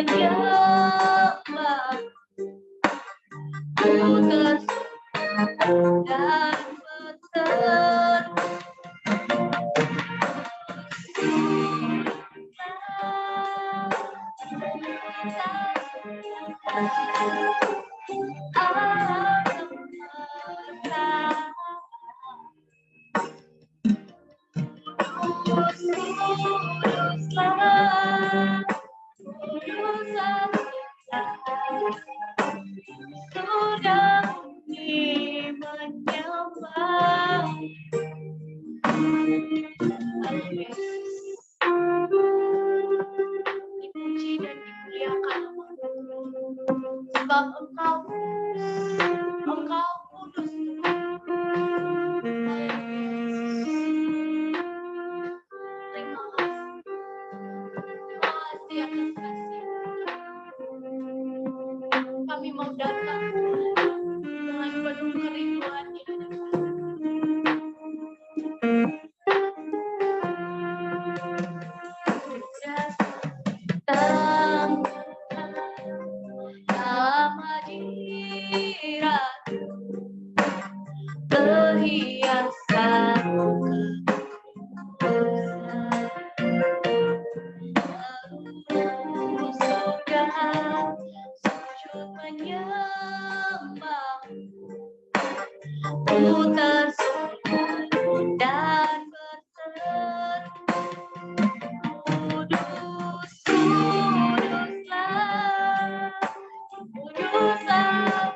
menyembah, ku terus dan berseru. Sudah menyembah, dipuji dan dimuliakan sebab Engkau kudus. Terima kasih atas kasih. Kami mau datang dengan penuh kerinduan di hadapan. Datang dalam hadirat, perhiasan sudah sujud menyembah, ku tersungkur dan berseru, kudus, kuduslah, kuduslah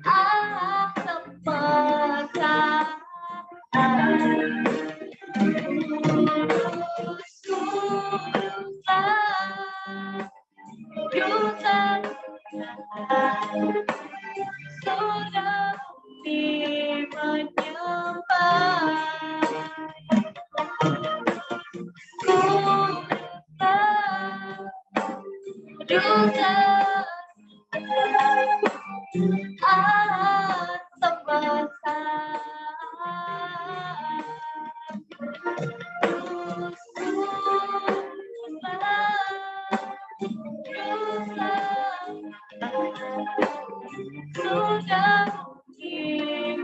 Allah semesta. Kudus, kuduslah, kuduslah sudah menyembah, kuduslah, kuduslah Allah semesta. Kudus, kuduslah, sudah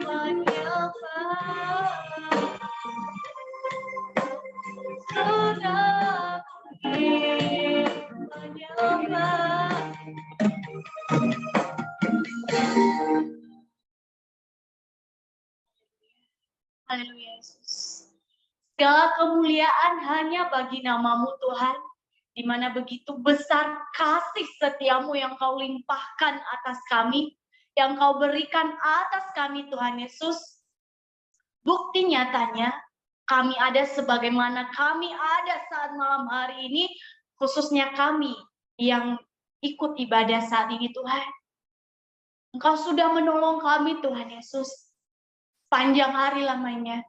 menyembah, sudah menyembah. Haleluya Yesus. Segala kemuliaan hanya bagi nama-Mu Tuhan, di mana begitu besar kasih setiamu yang Kau limpahkan atas kami, yang Kau berikan atas kami Tuhan Yesus. Bukti nyatanya kami ada sebagaimana kami ada saat malam hari ini, khususnya kami yang ikut ibadah saat ini Tuhan. Engkau sudah menolong kami Tuhan Yesus. Panjang hari lamanya,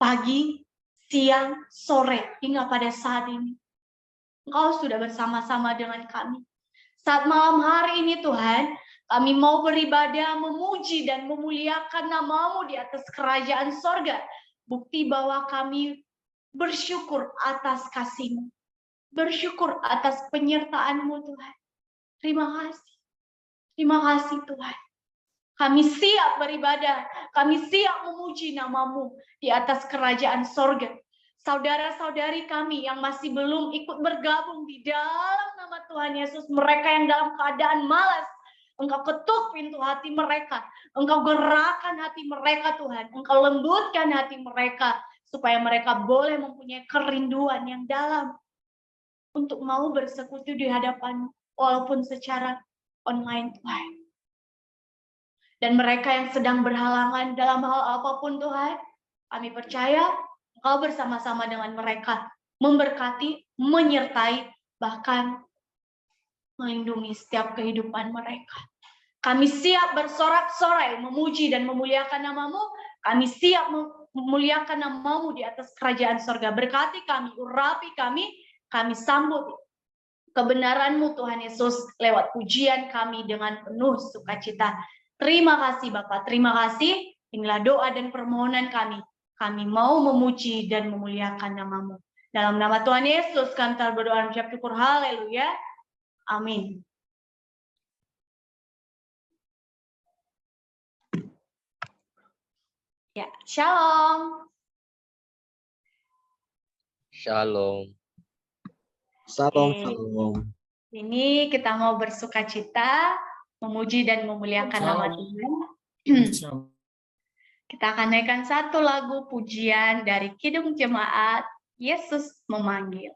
pagi, siang, sore, hingga pada saat ini. Engkau sudah bersama-sama dengan kami. Saat malam hari ini Tuhan, kami mau beribadah, memuji dan memuliakan nama-Mu di atas kerajaan sorga. Bukti bahwa kami bersyukur atas kasih-Mu. Bersyukur atas penyertaan-Mu Tuhan. Terima kasih. Terima kasih Tuhan. Kami siap beribadah, kami siap memuji nama-Mu di atas kerajaan sorga. Saudara-saudari kami yang masih belum ikut bergabung di dalam nama Tuhan Yesus, mereka yang dalam keadaan malas, Engkau ketuk pintu hati mereka, Engkau gerakkan hati mereka Tuhan, Engkau lembutkan hati mereka, supaya mereka boleh mempunyai kerinduan yang dalam untuk mau bersekutu di hadapan, walaupun secara online Tuhan. Dan mereka yang sedang berhalangan dalam hal apapun Tuhan, kami percaya Engkau bersama-sama dengan mereka, memberkati, menyertai, bahkan melindungi setiap kehidupan mereka. Kami siap bersorak-sorai, memuji dan memuliakan nama-Mu. Kami siap memuliakan nama-Mu di atas kerajaan sorga. Berkati kami, urapi kami sambut kebenaran-Mu Tuhan Yesus lewat pujian kami dengan penuh sukacita. Terima kasih Bapak, terima kasih. Inilah doa dan permohonan kami. Kami mau memuji dan memuliakan nama-Mu. Dalam nama Tuhan Yesus, kami telah berdoa dan mengucap syukur. Haleluya. Amin. Ya, shalom. Shalom. Shalom, Oke. shalom. Ini kita mau bersukacita, memuji dan memuliakan nama Tuhan. Kita akan naikkan satu lagu pujian dari Kidung Jemaat, Yesus Memanggil.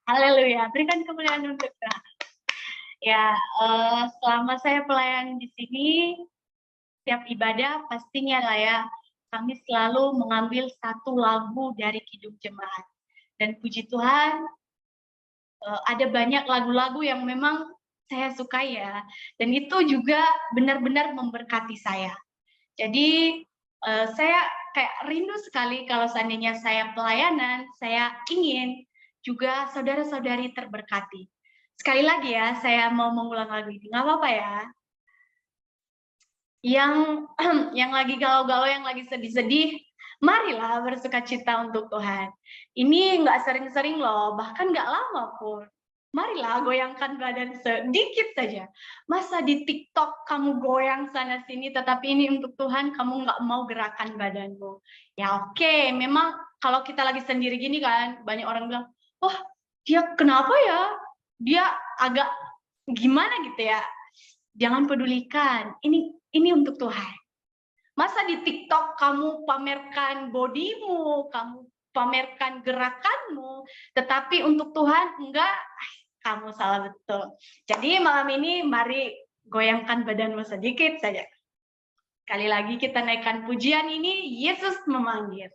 Haleluya, berikan kemuliaan untuk Tuhan. Ya, selama saya pelayan di sini, setiap ibadah pastinya lah ya, kami selalu mengambil satu lagu dari Kidung Jemaat. Dan puji Tuhan, ada banyak lagu-lagu yang memang saya suka ya, dan itu juga benar-benar memberkati saya. Jadi saya kayak rindu sekali kalau seandainya saya pelayanan, saya ingin juga saudara-saudari terberkati. Sekali lagi ya, saya mau mengulang lagu ini, nggak apa-apa ya. Yang lagi galau-galau, yang lagi sedih-sedih, marilah bersukacita untuk Tuhan. Ini nggak sering-sering loh, bahkan nggak lama pun. Marilah goyangkan badan sedikit saja. Masa di TikTok kamu goyang sana sini, tetapi ini untuk Tuhan kamu nggak mau gerakan badanmu. Ya oke, memang kalau kita lagi sendiri gini kan, banyak orang bilang, wah dia kenapa ya? Dia agak gimana gitu ya? Jangan pedulikan, ini untuk Tuhan. Masa di TikTok kamu pamerkan bodimu, kamu pamerkan gerakanmu, tetapi untuk Tuhan enggak, kamu salah betul. Jadi malam ini mari goyangkan badanmu sedikit saja. Sekali lagi kita naikkan pujian ini, Yesus Memanggil.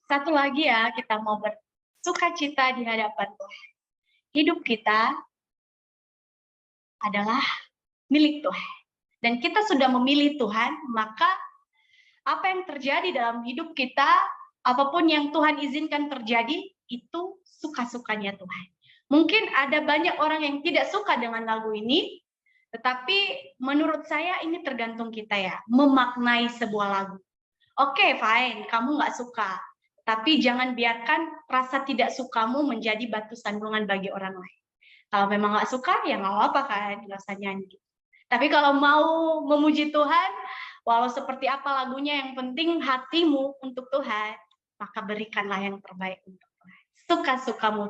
Satu lagi ya, kita mau bersukacita di hadapan Tuhan. Hidup kita adalah milik Tuhan. Dan kita sudah memilih Tuhan, maka apa yang terjadi dalam hidup kita, apapun yang Tuhan izinkan terjadi, itu suka-sukanya Tuhan. Mungkin ada banyak orang yang tidak suka dengan lagu ini, tetapi menurut saya ini tergantung kita ya, memaknai sebuah lagu. Oke, fine, kamu nggak suka. Tapi jangan biarkan rasa tidak sukamu menjadi batu sandungan bagi orang lain. Kalau memang nggak suka, ya nggak apa-apa kan, nggak usah nyanyi. Tapi kalau mau memuji Tuhan, walau seperti apa lagunya, yang penting hatimu untuk Tuhan, maka berikanlah yang terbaik untuk Tuhan. Suka-sukamu.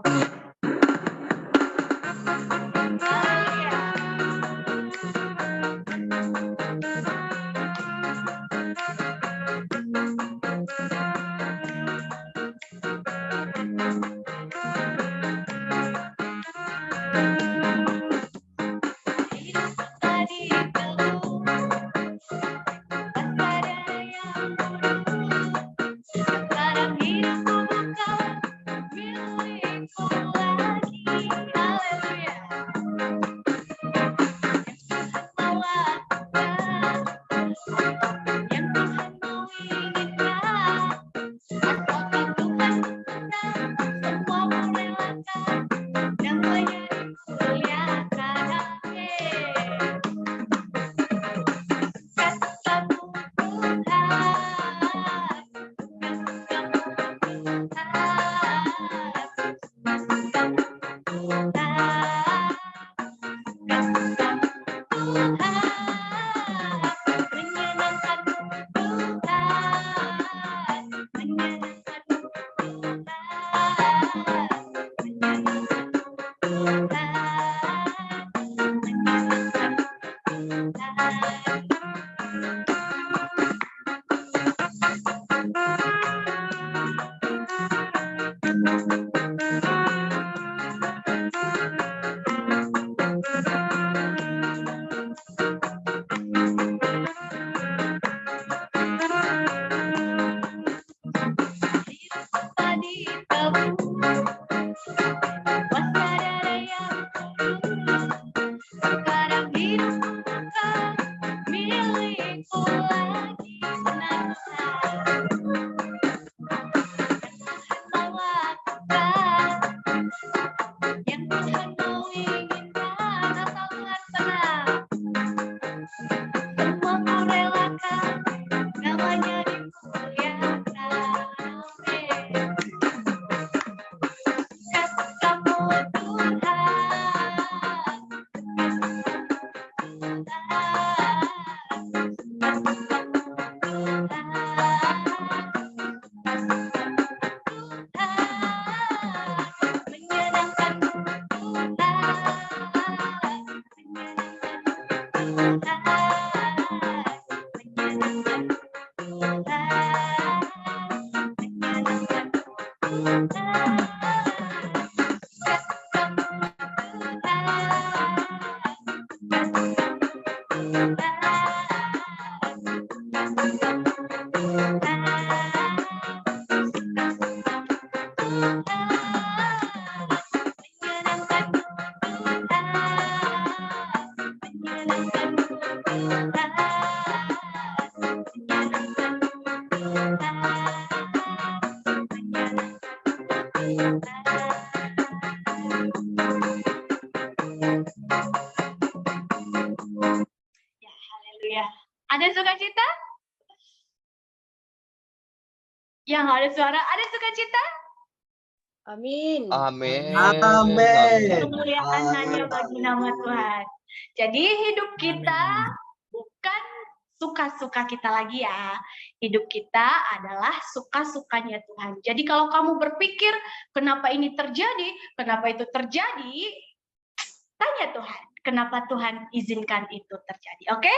Ada sukacita? Yang ada suara, ada sukacita? Amin. Amin. Amin. Kemuliaan hanya bagi nama Tuhan. Jadi hidup kita bukan suka-suka kita lagi ya. Hidup kita adalah suka-sukanya Tuhan. Jadi kalau kamu berpikir kenapa ini terjadi, kenapa itu terjadi, tanya Tuhan, kenapa Tuhan izinkan itu terjadi. Oke?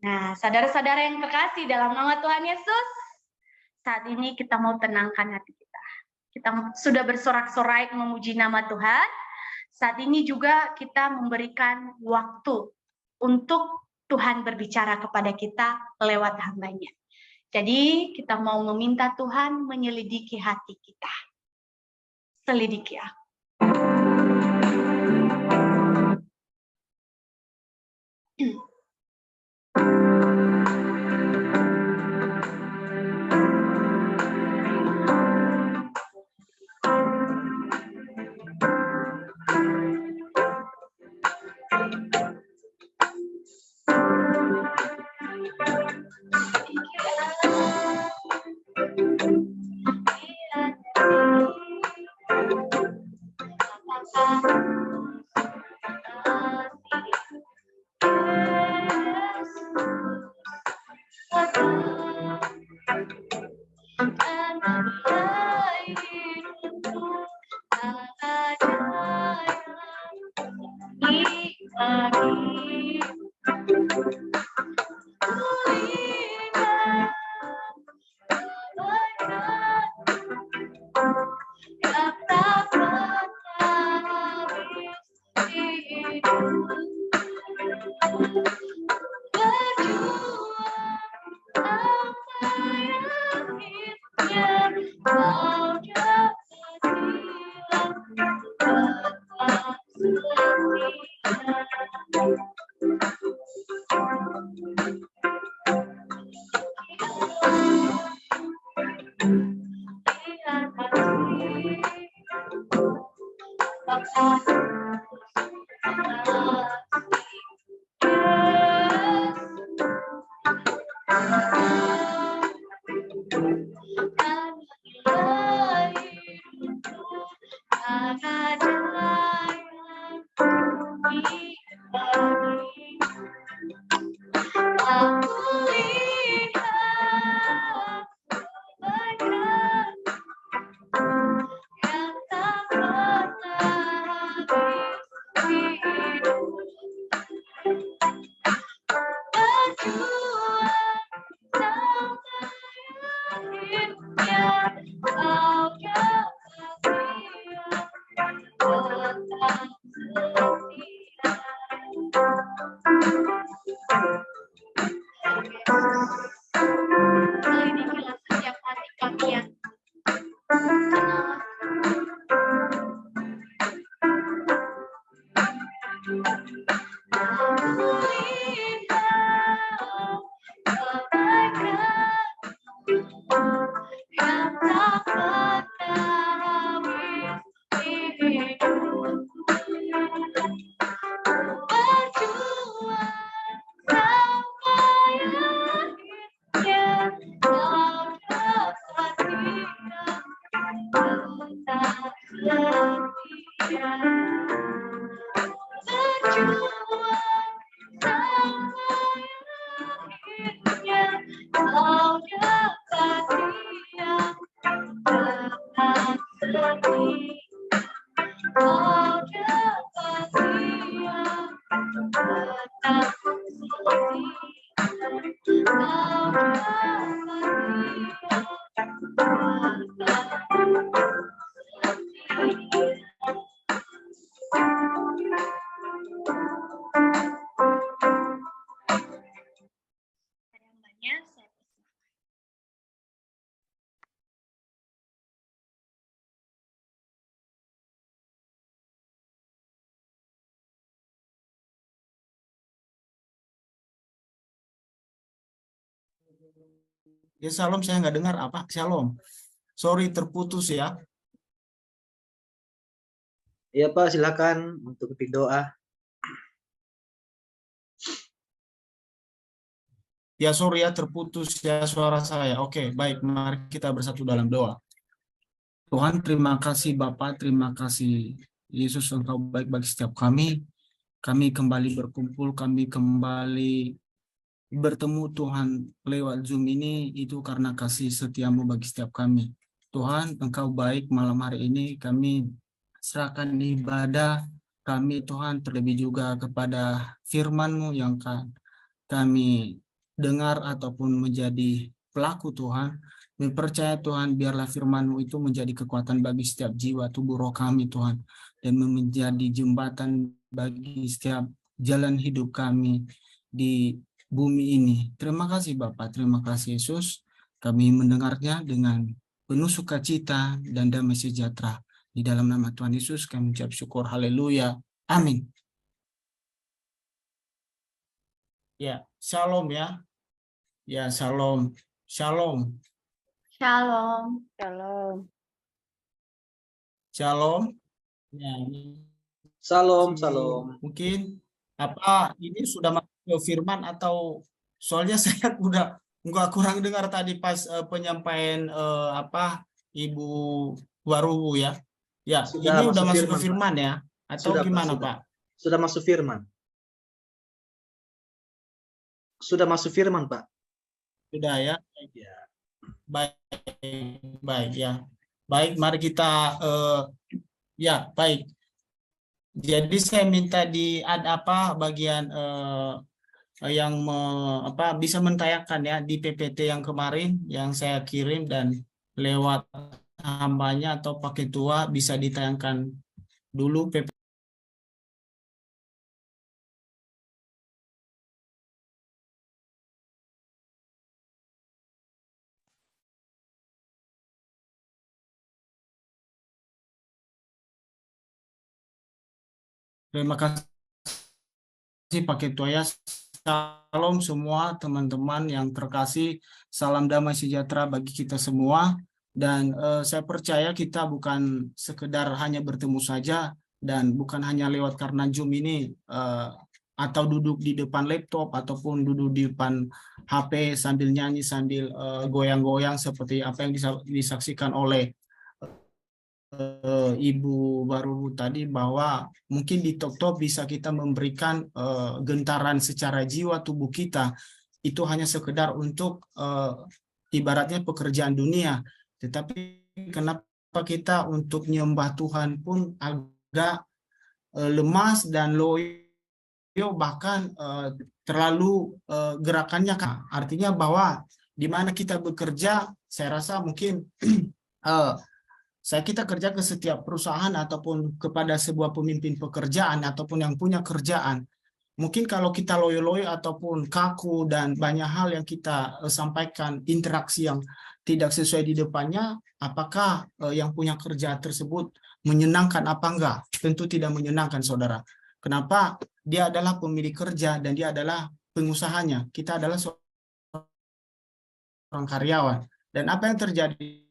Nah, saudara-saudara yang terkasih dalam nama Tuhan Yesus, saat ini kita mau tenangkan hati kita. Kita sudah bersorak-sorai memuji nama Tuhan. Saat ini juga kita memberikan waktu untuk Tuhan berbicara kepada kita lewat hamba-Nya. Jadi kita mau meminta Tuhan menyelidiki hati kita. Selidiki aku. Selidikilah setiap hati kalian. Ya, Shalom, saya nggak dengar apa. Shalom. Sorry, terputus ya. Iya Pak, silakan untuk pimpin doa. Ya, sorry ya, terputus ya suara saya. Oke, baik. Mari kita bersatu dalam doa. Tuhan, terima kasih Bapak, terima kasih Yesus, Engkau baik bagi setiap kami. Kami kembali berkumpul, kami kembali bertemu Tuhan lewat Zoom ini, itu karena kasih setiamu bagi setiap kami. Tuhan, Engkau baik. Malam hari ini kami serahkan ibadah kami Tuhan, terlebih juga kepada firman-Mu yang kami dengar ataupun menjadi pelaku Tuhan. Dan percaya Tuhan, biarlah firman-Mu itu menjadi kekuatan bagi setiap jiwa tubuh roh kami Tuhan, dan menjadi jembatan bagi setiap jalan hidup kami di bumi ini. Terima kasih Bapak, terima kasih Yesus. Kami mendengarnya dengan penuh sukacita dan damai sejahtera. Di dalam nama Tuhan Yesus kami ucap syukur. Haleluya. Amin. Ya, shalom ya. Ya, shalom. Shalom. Shalom. Shalom. Shalom. Ya, ini Salam, sini salam. mungkin apa ini sudah masuk ke firman atau soalnya saya udah nggak kurang dengar tadi pas penyampaian apa Ibu Waruhu ya. Ya, Sudah ini udah masuk masuk ke firman, Pak. firman ya atau Sudah, Pak, gimana, sudah. Pak? Sudah masuk firman. Sudah masuk firman, Pak. Sudah ya. Ya. Baik, baik ya. Baik, mari kita ya, baik. Jadi saya minta di ada apa bagian yang bisa mentayangkan ya di PPT yang kemarin yang saya kirim dan lewat hambanya atau pakai tua bisa ditayangkan dulu PPT. Terima kasih pakai tua ya. Salam semua teman-teman yang terkasih, salam damai sejahtera bagi kita semua. Dan saya percaya kita bukan sekedar hanya bertemu saja dan bukan hanya lewat karena Zoom ini atau duduk di depan laptop ataupun duduk di depan HP sambil nyanyi sambil goyang-goyang seperti apa yang disaksikan oleh Ibu baru tadi bahwa mungkin di TikTok bisa kita memberikan gentaran secara jiwa tubuh kita itu hanya sekedar untuk ibaratnya pekerjaan dunia, tetapi kenapa kita untuk menyembah Tuhan pun agak lemas dan loyo bahkan terlalu gerakannya artinya bahwa di mana kita bekerja saya rasa mungkin kita kerja ke setiap perusahaan ataupun kepada sebuah pemimpin pekerjaan ataupun yang punya kerjaan. Mungkin kalau kita loyo-loyo ataupun kaku dan banyak hal yang kita sampaikan, interaksi yang tidak sesuai di depannya, apakah yang punya kerja tersebut menyenangkan apa enggak? Tentu tidak menyenangkan, saudara. Kenapa? Dia adalah pemilik kerja dan dia adalah pengusahanya. Kita adalah seorang karyawan. Dan apa yang terjadi,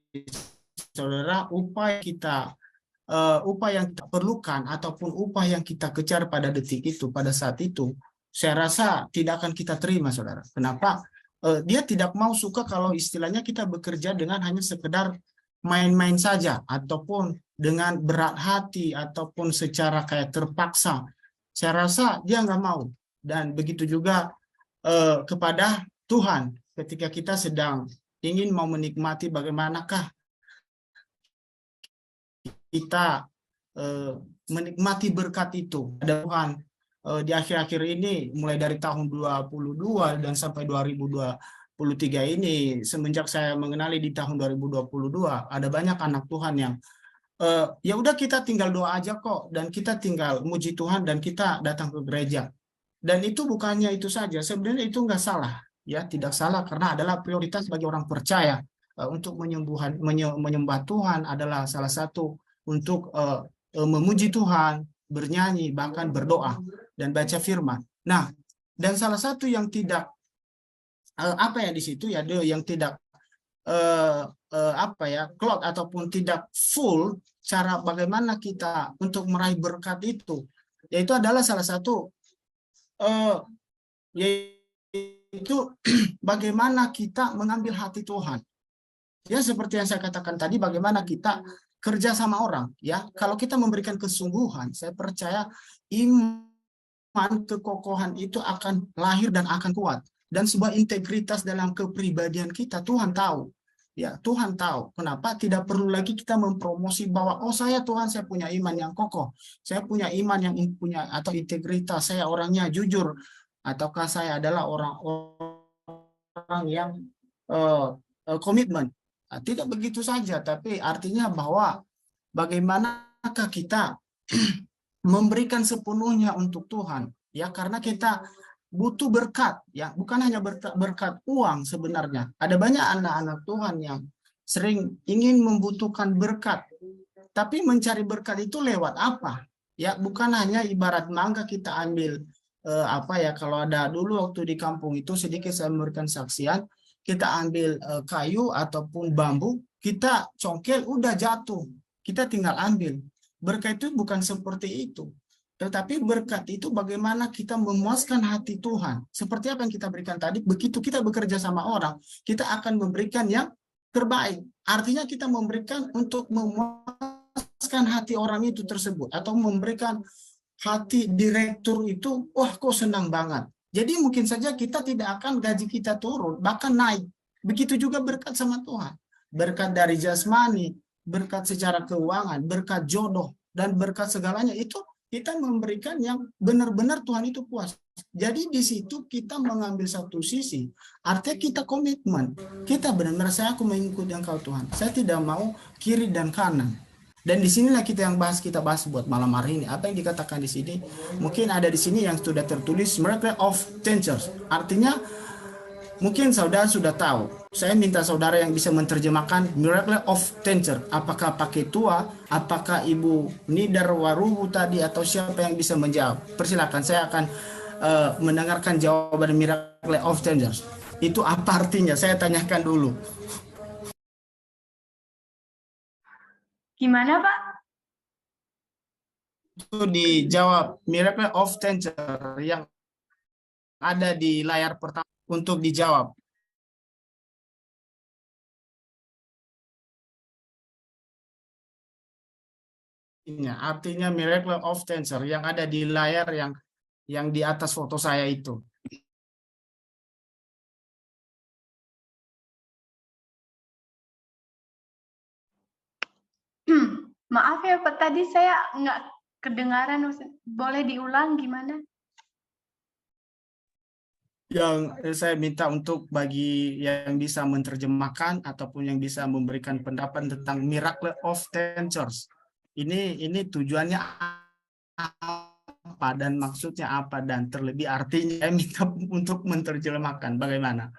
saudara, upah yang kita perlukan ataupun upah yang kita kejar pada detik itu, pada saat itu, saya rasa tidak akan kita terima, saudara. Kenapa? Dia tidak mau suka kalau istilahnya kita bekerja dengan hanya sekedar main-main saja ataupun dengan berat hati ataupun secara kayak terpaksa. Saya rasa dia nggak mau. Dan begitu juga kepada Tuhan ketika kita sedang ingin mau menikmati bagaimanakah kita menikmati berkat itu. Ada Tuhan di akhir-akhir ini mulai dari tahun 2022 dan sampai 2023 ini semenjak saya mengenali di tahun 2022 ada banyak anak Tuhan yang ya udah kita tinggal doa aja kok dan kita tinggal muji Tuhan dan kita datang ke gereja. Dan itu bukannya itu saja, sebenarnya itu nggak salah, ya tidak salah karena adalah prioritas bagi orang percaya untuk menyembah Tuhan adalah salah satu untuk memuji Tuhan, bernyanyi, bahkan berdoa dan baca firman. Nah, dan salah satu yang tidak di situ ya yang tidak cloud ataupun tidak full cara bagaimana kita untuk meraih berkat itu, yaitu adalah salah satu yaitu bagaimana kita mengambil hati Tuhan. Ya seperti yang saya katakan tadi, bagaimana kita kerja sama orang. Ya, kalau kita memberikan kesungguhan, saya percaya iman kekokohan itu akan lahir dan akan kuat. Dan sebuah integritas dalam kepribadian kita, Tuhan tahu. Ya, Tuhan tahu. Kenapa tidak perlu lagi kita mempromosi bahwa saya Tuhan, saya punya iman yang kokoh. Saya punya iman yang punya atau integritas, saya orangnya jujur ataukah saya adalah orang yang komitmen. Tidak begitu saja, tapi artinya bahwa bagaimanakah kita memberikan sepenuhnya untuk Tuhan. Ya, karena kita butuh berkat, ya, bukan hanya berkat uang sebenarnya. Ada banyak anak-anak Tuhan yang sering ingin membutuhkan berkat, tapi mencari berkat itu lewat apa? Ya, bukan hanya ibarat mangga kita ambil apa ya, kalau ada dulu waktu di kampung itu sedikit saya memberikan saksian, kita ambil kayu ataupun bambu, kita congkel udah jatuh, kita tinggal ambil. Berkat itu bukan seperti itu. Tetapi berkat itu bagaimana kita memuaskan hati Tuhan. Seperti apa yang kita berikan tadi, begitu kita bekerja sama orang, kita akan memberikan yang terbaik. Artinya kita memberikan untuk memuaskan hati orang itu tersebut. Atau memberikan hati direktur itu, wah kok senang banget. Jadi mungkin saja kita tidak akan gaji kita turun, bahkan naik. Begitu juga berkat sama Tuhan. Berkat dari jasmani, berkat secara keuangan, berkat jodoh, dan berkat segalanya itu kita memberikan yang benar-benar Tuhan itu puas. Jadi di situ kita mengambil satu sisi, artinya kita komitmen. Kita benar-benar, saya aku mengikuti Engkau Tuhan. Saya tidak mau kiri dan kanan. Dan disinilah kita bahas buat malam hari ini. Apa yang dikatakan di sini, mungkin ada di sini yang sudah tertulis Miracle of Changers. Artinya mungkin saudara sudah tahu. Saya minta saudara yang bisa menerjemahkan Miracle of Changer. Apakah pakai tua, apakah Ibu Nidar Warubu tadi, atau siapa yang bisa menjawab? Persilakan, saya akan mendengarkan jawaban Miracle of Changers. Itu apa artinya? Saya tanyakan dulu. Gimana, Pak? Itu dijawab Miracle of Changer yang ada di layar pertama untuk dijawab. Artinya Miracle of Changer yang ada di layar yang di atas foto saya itu. Maaf ya Pak, tadi saya nggak kedengaran. Boleh diulang gimana? Yang saya minta untuk bagi yang bisa menerjemahkan ataupun yang bisa memberikan pendapat tentang Miracle of Changers. Ini tujuannya apa dan maksudnya apa, dan terlebih artinya saya minta untuk menerjemahkan. Bagaimana?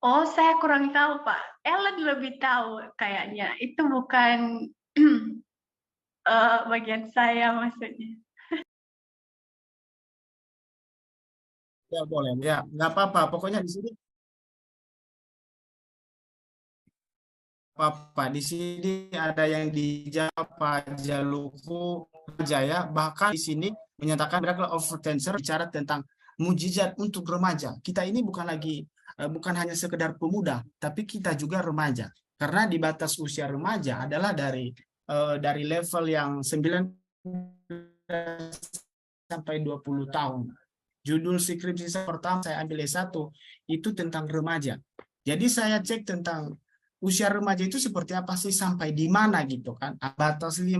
Oh, saya kurang tahu, Pak. Ellen lebih tahu kayaknya. Itu bukan bagian saya maksudnya. Ya boleh, ya nggak apa-apa. Pokoknya di sini apa di sini ada yang dijawab Pak Jaluku Jaya, bahkan di sini menyatakan Miracle of Changer bicara tentang mujizat untuk remaja. Kita ini bukan hanya sekedar pemuda, tapi kita juga remaja. Karena di batas usia remaja adalah dari level yang 19 sampai 20 tahun. Judul skripsi saya pertama saya ambil S1 itu tentang remaja. Jadi saya cek tentang usia remaja itu seperti apa sih, sampai di mana gitu kan. Batas 15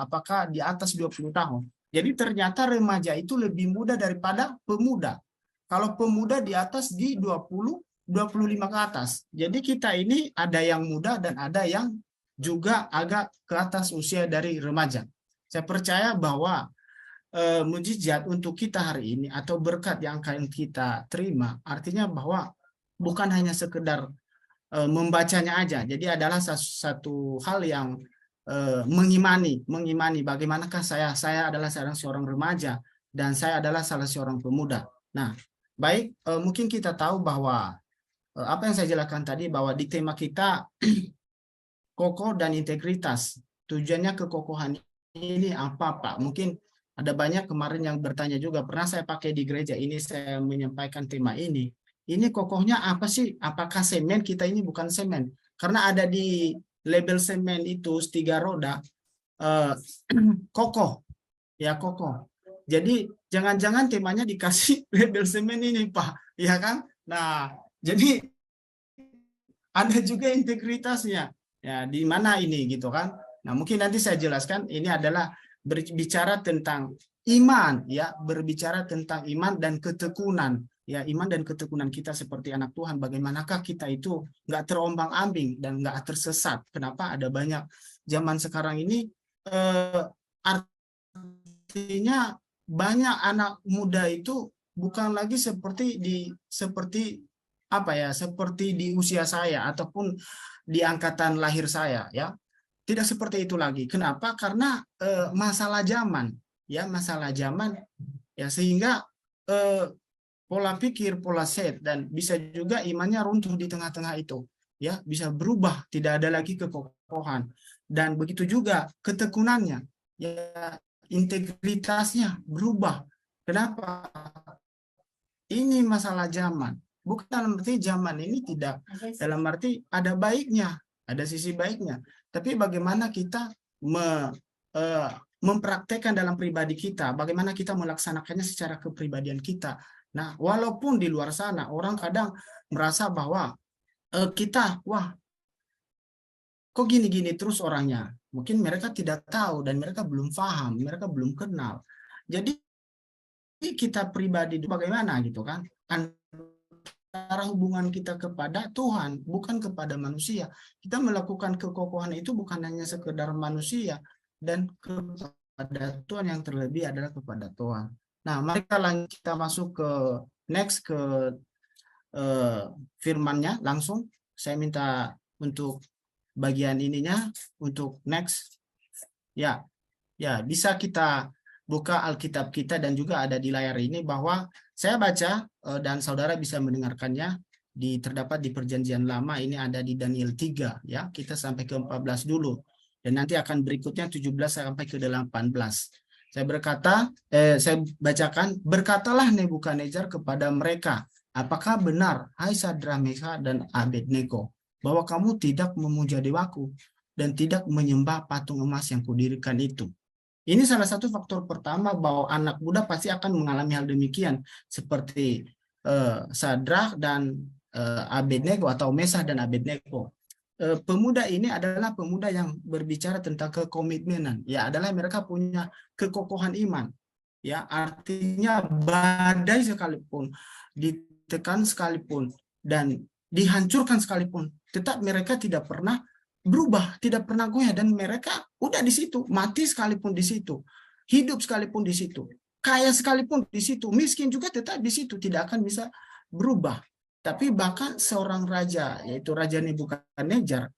apakah di atas 20 tahun. Jadi ternyata remaja itu lebih muda daripada pemuda. Kalau pemuda di atas di 20-25 ke atas. Jadi kita ini ada yang muda dan ada yang juga agak ke atas usia dari remaja. Saya percaya bahwa mujizat untuk kita hari ini atau berkat yang akan kita terima artinya bahwa bukan hanya sekedar membacanya aja. Jadi adalah satu hal yang mengimani bagaimanakah saya adalah seorang remaja dan saya adalah salah seorang pemuda. Nah, baik, mungkin kita tahu bahwa apa yang saya jelaskan tadi, bahwa di tema kita kokoh dan integritas. Tujuannya kekokohan ini apa, Pak? Mungkin ada banyak kemarin yang bertanya juga, pernah saya pakai di gereja ini, saya menyampaikan tema ini. Ini kokohnya apa sih? Apakah semen? Kita ini bukan semen. Karena ada di label semen itu 3 roda, kokoh. Ya, kokoh. Jadi jangan-jangan temanya dikasih label semen ini, Pak. Ya kan? Nah, jadi ada juga integritasnya. Ya, di mana ini gitu kan? Nah, mungkin nanti saya jelaskan. Ini adalah berbicara tentang iman, ya, berbicara tentang iman dan ketekunan, ya, iman dan ketekunan kita seperti anak Tuhan. Bagaimanakah kita itu nggak terombang-ambing dan nggak tersesat? Kenapa ada banyak zaman sekarang ini artinya banyak anak muda itu bukan lagi seperti di usia saya ataupun di angkatan lahir saya, ya. Tidak seperti itu lagi. Kenapa? Karena masalah zaman, ya, masalah zaman, ya, sehingga pola pikir, pola set, dan bisa juga imannya runtuh di tengah-tengah itu, ya, bisa berubah, tidak ada lagi kekokohan, dan begitu juga ketekunannya, ya, integritasnya berubah. Kenapa? Ini masalah zaman. Bukan dalam arti zaman ini tidak, dalam arti ada baiknya, ada sisi baiknya. Tapi bagaimana kita mempraktekkan dalam pribadi kita, bagaimana kita melaksanakannya secara kepribadian kita. Nah, walaupun di luar sana orang kadang merasa bahwa kita, wah, kok gini-gini terus orangnya. Mungkin mereka tidak tahu dan mereka belum paham, mereka belum kenal. Jadi kita pribadi bagaimana gitu kan? Antara hubungan kita kepada Tuhan, bukan kepada manusia. Kita melakukan kekokohan itu bukan hanya sekedar manusia, dan kepada Tuhan, yang terlebih adalah kepada Tuhan. Nah, mari kita masuk ke next, ke firman-nya langsung. Saya minta untuk bagian ininya, untuk next. Ya, bisa kita buka Alkitab kita dan juga ada di layar ini, bahwa saya baca dan saudara bisa mendengarkannya, terdapat di Perjanjian Lama. Ini ada di Daniel 3, ya. Kita sampai ke 14 dulu. Dan nanti akan berikutnya 17 sampai ke 18. Saya bacakan, berkatalah Nebukadnezar kepada mereka, apakah benar, hai Sadrak, Meshach, dan Abednego, bahwa kamu tidak memuja dewaku dan tidak menyembah patung emas yang kudirikan itu? Ini salah satu faktor pertama bahwa anak muda pasti akan mengalami hal demikian, seperti Sadrak dan Abednego, atau Meshach dan Abednego. Pemuda ini adalah pemuda yang berbicara tentang kekomitmenan, ya, adalah mereka punya kekokohan iman, ya, artinya badai sekalipun, ditekan sekalipun, dan dihancurkan sekalipun, tetap mereka tidak pernah berubah, tidak pernah goyah, dan mereka udah di situ, mati sekalipun di situ, hidup sekalipun di situ, kaya sekalipun di situ, miskin juga tetap di situ, tidak akan bisa berubah. Tapi bahkan seorang raja, yaitu Raja Nebukadnezar,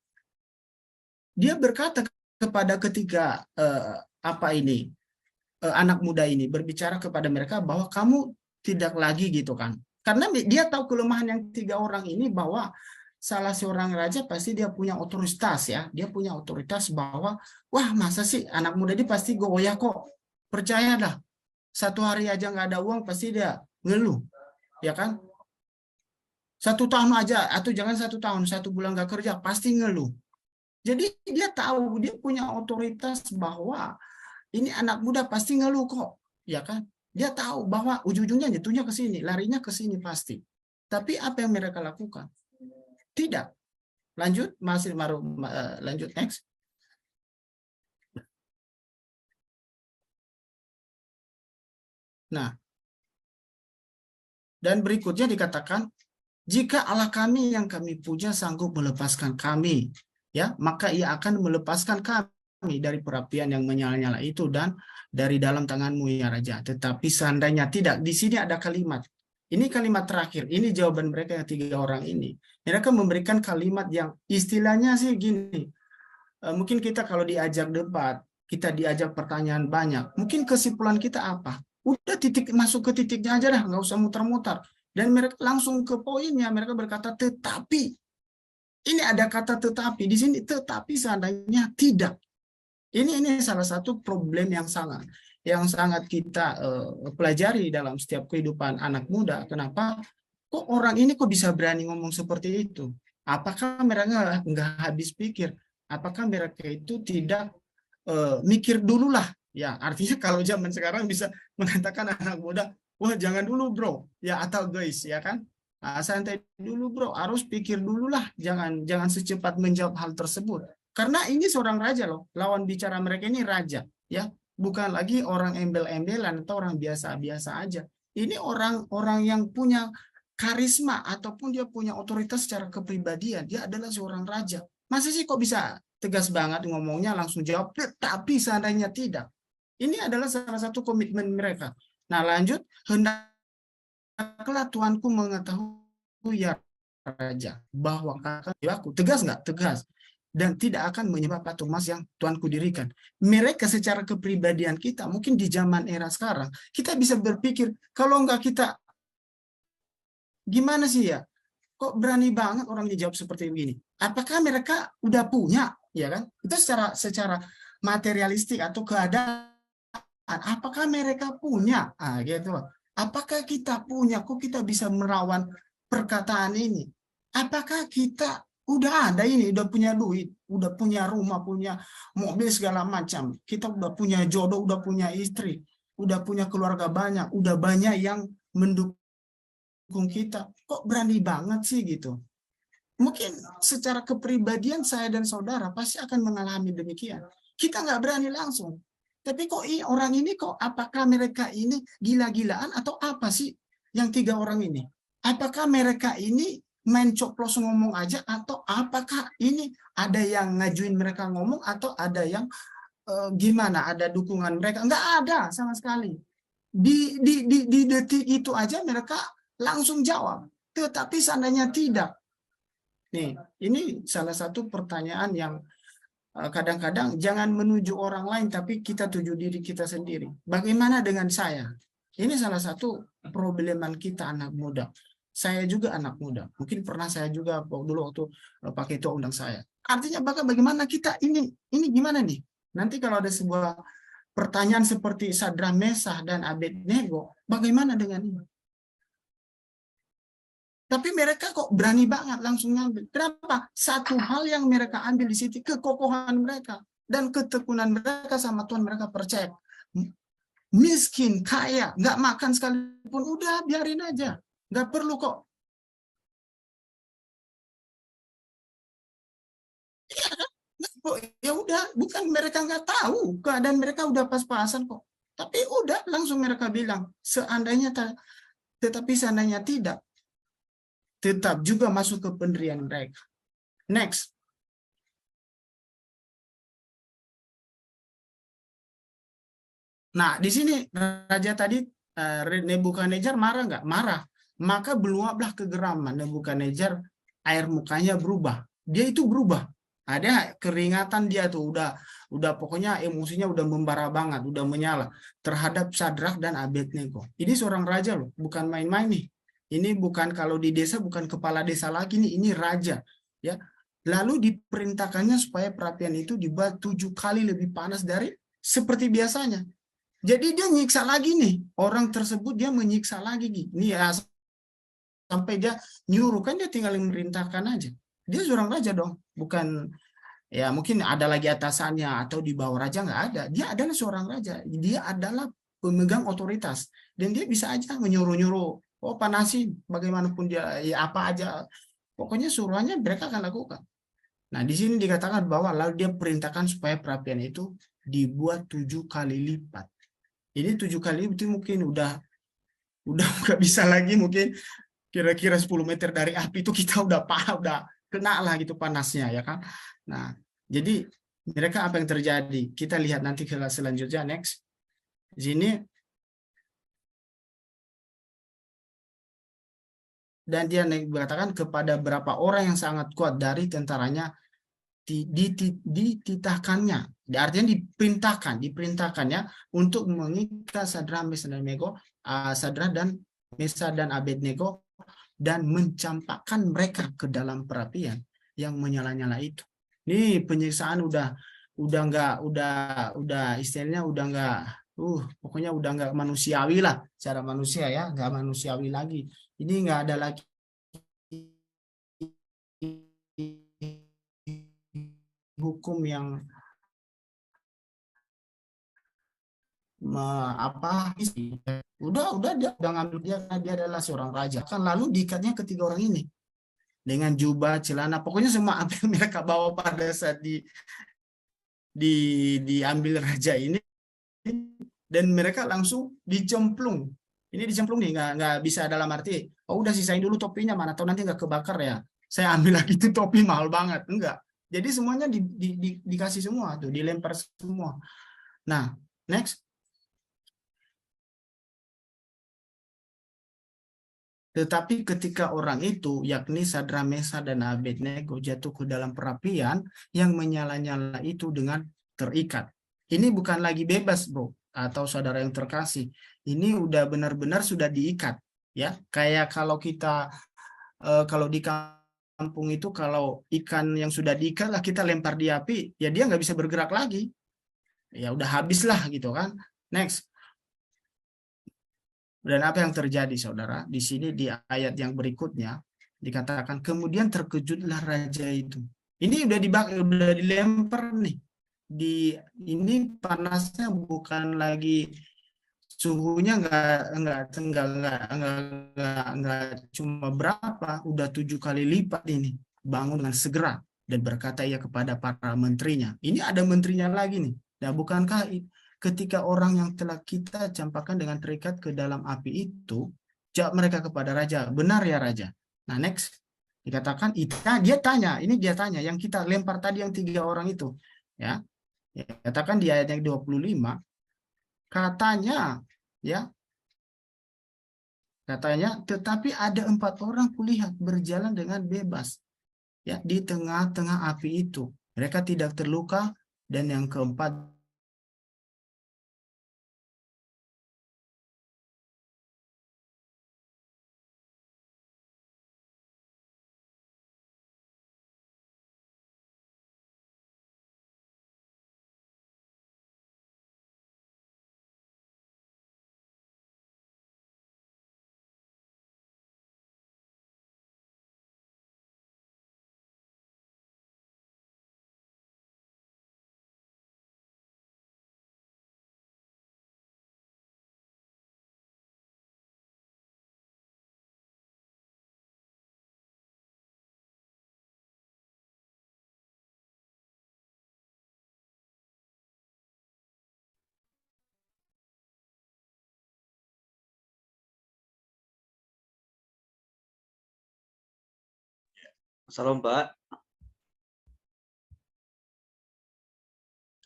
dia berkata kepada ketiga anak muda ini, berbicara kepada mereka bahwa kamu tidak lagi gitu kan, karena dia tahu kelemahan yang tiga orang ini, bahwa salah seorang raja pasti dia punya otoritas, ya, dia punya otoritas bahwa, wah, masa sih anak muda ini pasti goyah kok, percayalah, satu hari aja nggak ada uang pasti dia ngeluh, ya kan? 1 tahun aja, atau jangan 1 tahun, 1 bulan nggak kerja pasti ngeluh. Jadi dia tahu, dia punya otoritas bahwa ini anak muda pasti ngeluh kok, ya kan? Dia tahu bahwa ujung-ujungnya jatuhnya ke sini, larinya ke sini pasti. Tapi apa yang mereka lakukan? Tidak. Lanjut, lanjut next. Nah, dan berikutnya dikatakan, jika Allah kami yang kami puja sanggup melepaskan kami, ya, maka ia akan melepaskan kami dari perapian yang menyala-nyala itu dan dari dalam tanganmu, ya Raja. Tetapi seandainya tidak, di sini ada kalimat. Ini kalimat terakhir, ini jawaban mereka yang tiga orang ini. Mereka memberikan kalimat yang istilahnya sih gini, mungkin kita kalau diajak debat, kita diajak pertanyaan banyak, mungkin kesimpulan kita apa? Udah masuk ke titiknya aja dah, nggak usah muter-muter. Dan mereka langsung ke poinnya, mereka berkata tetapi. Ini ada kata tetapi, di sini tetapi seandainya tidak. Ini salah satu problem yang sangat kita pelajari dalam setiap kehidupan anak muda. Kenapa kok orang ini kok bisa berani ngomong seperti itu? Apakah mereka nggak habis pikir? Apakah mereka itu tidak mikir dulu lah? Ya, artinya kalau zaman sekarang bisa mengatakan anak muda, wah jangan dulu bro, ya, atau guys, ya kan? Santai dulu bro, harus pikir dulu lah, jangan secepat menjawab hal tersebut. Karena ini seorang raja loh, lawan bicara mereka ini raja, ya. bukan lagi orang embel-embelan atau orang biasa-biasa aja. Ini orang-orang yang punya karisma ataupun dia punya otoritas secara kepribadian. Dia adalah seorang raja. Masa sih kok bisa tegas banget ngomongnya, langsung jawab, tapi seandainya tidak. Ini adalah salah satu komitmen mereka. Nah lanjut, hendaklah Tuanku mengetahui ya raja, bahwa aku tegas nggak? Tegas. Dan tidak akan menyembah patung emas yang Tuanku dirikan. Mereka secara kepribadian kita, mungkin di zaman era sekarang, kita bisa berpikir, kalau nggak kita, gimana sih ya? Kok berani banget orang dijawab seperti begini? Apakah mereka udah punya, ya kan? Itu secara materialistik atau keadaan. Apakah mereka punya? Gitu. Apakah kita punya? Kok kita bisa merawan perkataan ini? Apakah kita udah ada ini, udah punya duit, udah punya rumah, punya mobil segala macam. Kita udah punya jodoh, udah punya istri, udah punya keluarga banyak, udah banyak yang mendukung kita. Kok berani banget sih gitu? Mungkin secara kepribadian saya dan saudara pasti akan mengalami demikian. Kita nggak berani langsung. Tapi kok orang ini kok, apakah mereka ini gila-gilaan atau apa sih yang 3 orang ini? Apakah mereka ini main coplos ngomong aja atau apakah ini ada yang ngajuin mereka ngomong atau ada yang gimana, ada dukungan mereka? Nggak ada sama sekali. Di detik itu aja mereka langsung jawab. Tetapi seandainya tidak. Nih, ini salah satu pertanyaan yang kadang-kadang jangan menuju orang lain, tapi kita tuju diri kita sendiri. Bagaimana dengan saya? Ini salah satu probleman kita anak muda. Saya juga anak muda. Mungkin pernah saya juga dulu waktu Pak Ketua undang saya. Artinya bagaimana kita ini gimana nih? Nanti kalau ada sebuah pertanyaan seperti Sadrak, Mesah, dan Abednego, bagaimana dengan ini? Tapi mereka kok berani banget langsung ngambil. Kenapa? Satu hal yang mereka ambil di situ, kekokohan mereka. Dan ketekunan mereka sama Tuhan, mereka percaya. Miskin, kaya, nggak makan sekalipun, udah biarin aja. Nggak perlu kok. Ya udah, bukan mereka nggak tahu keadaan mereka udah pas-pasan kok. Tapi udah langsung mereka bilang, seandainya tetapi seandainya tidak, tetap juga masuk ke pendirian mereka. Next. Nah, di sini raja tadi Nebukadnezar marah nggak? Marah. Maka meluaplah kegeraman Nebukadnezar, air mukanya berubah. Dia itu berubah. Ada keringatan dia tuh udah pokoknya emosinya udah membara banget, udah menyala terhadap Sadrak dan Abednego. Ini seorang raja loh, bukan main-main nih. Ini bukan kalau di desa bukan kepala desa lagi nih, ini raja, ya. Lalu diperintahkannya supaya perapian itu dibuat 7 kali lebih panas dari seperti biasanya. Jadi dia nyiksa lagi nih, orang tersebut dia menyiksa lagi nih ya, sampai dia nyuruh, kan dia tinggal memerintahkan aja. Dia seorang raja dong, bukan ya mungkin ada lagi atasannya atau di bawah raja, nggak ada. Dia adalah seorang raja, dia adalah pemegang otoritas dan dia bisa aja menyuruh-nyuruh, oh panasin, bagaimanapun dia ya apa aja, pokoknya suruhannya mereka akan lakukan. Nah di sini dikatakan bahwa lalu dia perintahkan supaya perapian itu dibuat 7 kali lipat. Ini 7 kali itu mungkin udah nggak bisa lagi, mungkin kira-kira 10 meter dari api itu kita udah kena lah gitu panasnya ya kan. Nah jadi mereka apa yang terjadi kita lihat nanti ke selanjutnya, next. Di sini dan dia mengatakan kepada beberapa orang yang sangat kuat dari tentaranya dititahkannya, artinya diperintahkannya untuk mengikat Sadrak, Mesah dan Abednego, Sadrak dan Mesah dan Abednego, dan mencampakkan mereka ke dalam perapian yang menyala-nyala itu. Ini penyiksaan udah istilahnya udah nggak pokoknya udah nggak manusiawi lah, cara manusia ya, nggak manusiawi lagi. Ini nggak ada lagi hukum yang udah dia udah ngambil dia adalah seorang raja kan, lalu diikatnya ketiga orang ini dengan jubah, celana, pokoknya semua apa yang mereka bawa pada saat diambil raja ini dan mereka langsung dicemplung. Ini dicemplung nih, nggak bisa dalam arti, oh udah sisain dulu topinya mana, atau nanti nggak kebakar ya. Saya ambil lagi itu topi mahal banget, enggak. Jadi semuanya dikasih semua tuh, dilempar semua. Nah, next. Tetapi ketika orang itu, yakni Sadra, Mesa, dan Abednego jatuh ke dalam perapian, yang menyala-nyala itu dengan terikat. Ini bukan lagi bebas, bro, atau saudara yang terkasih. Ini udah benar-benar sudah diikat, ya. Kayak kalau kita, kalau di kampung itu, kalau ikan yang sudah diikat lah kita lempar di api, ya dia nggak bisa bergerak lagi. Ya udah habislah gitu kan. Next. Dan apa yang terjadi, saudara? Di sini di ayat yang berikutnya dikatakan kemudian terkejutlah raja itu. Ini udah dilempar nih. Ini panasnya bukan lagi suhunya enggak cuma berapa, udah 7 kali lipat ini. Bangun dengan segera dan berkata ia kepada para menterinya. Ini ada menterinya lagi nih. Nah, bukankah ketika orang yang telah kita campakkan dengan terikat ke dalam api itu, jawab mereka kepada raja, benar ya raja. Nah, next. Dikatakan, dia tanya, ini dia tanya, yang kita lempar tadi yang 3 orang itu. Ya, katakan di ayat yang 25, katanya, ya, katanya, tetapi ada 4 orang kulihat berjalan dengan bebas, ya, di tengah-tengah api itu. Mereka tidak terluka, dan yang keempat, Salam, Pak.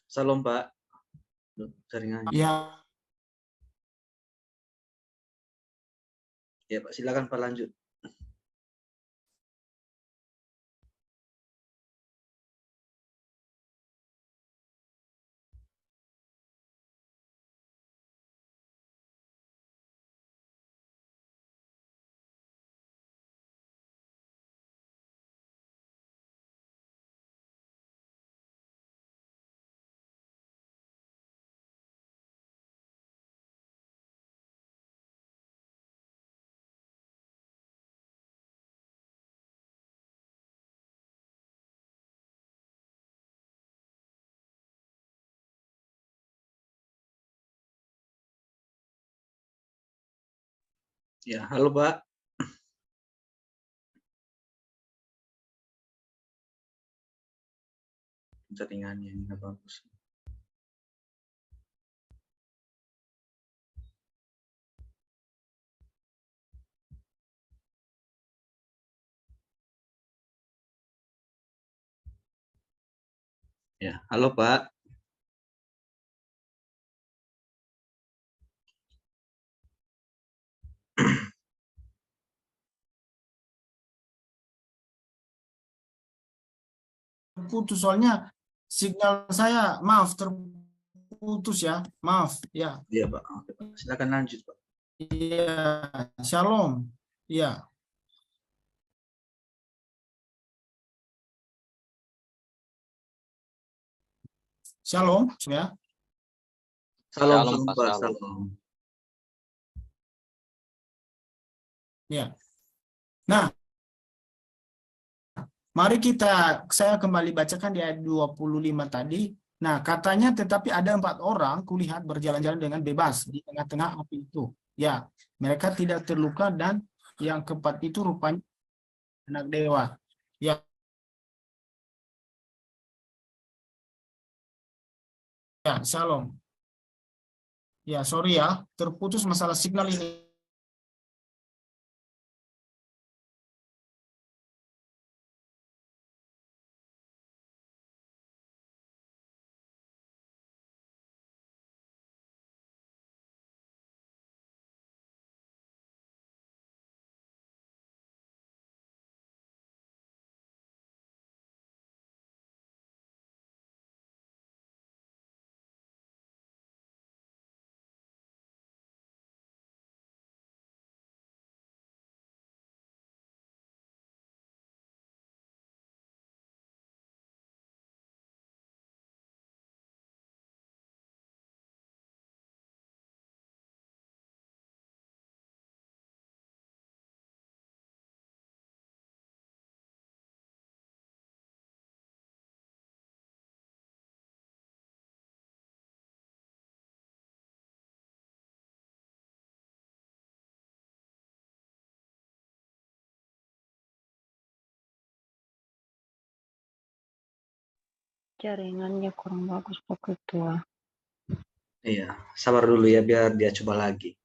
Salam, Pak. Jaringannya. ya, Ya, Pak. Silakan, Pak, lanjut. Ya, halo, Pak. Jaringannya ini nggak bagus. Ya, halo, Pak. putus soalnya signal saya, maaf, terputus ya, maaf ya. Iya, Pak. Oke, Pak. Silakan lanjut, Pak. Iya, shalom. Iya, shalom ya. Salam, Shalom, salam, Pak, Pak. shalom. Salam. Ya. Nah, mari saya kembali bacakan di ayat 25 tadi. Nah, katanya tetapi ada 4 orang kulihat berjalan-jalan dengan bebas di tengah-tengah api itu. Ya, mereka tidak terluka dan yang keempat itu rupanya anak dewa. Ya, ya, shalom. Ya, sorry ya, terputus masalah signal ini. Jaringannya kurang bagus Pak Ketua. Iya, sabar dulu ya biar dia coba lagi.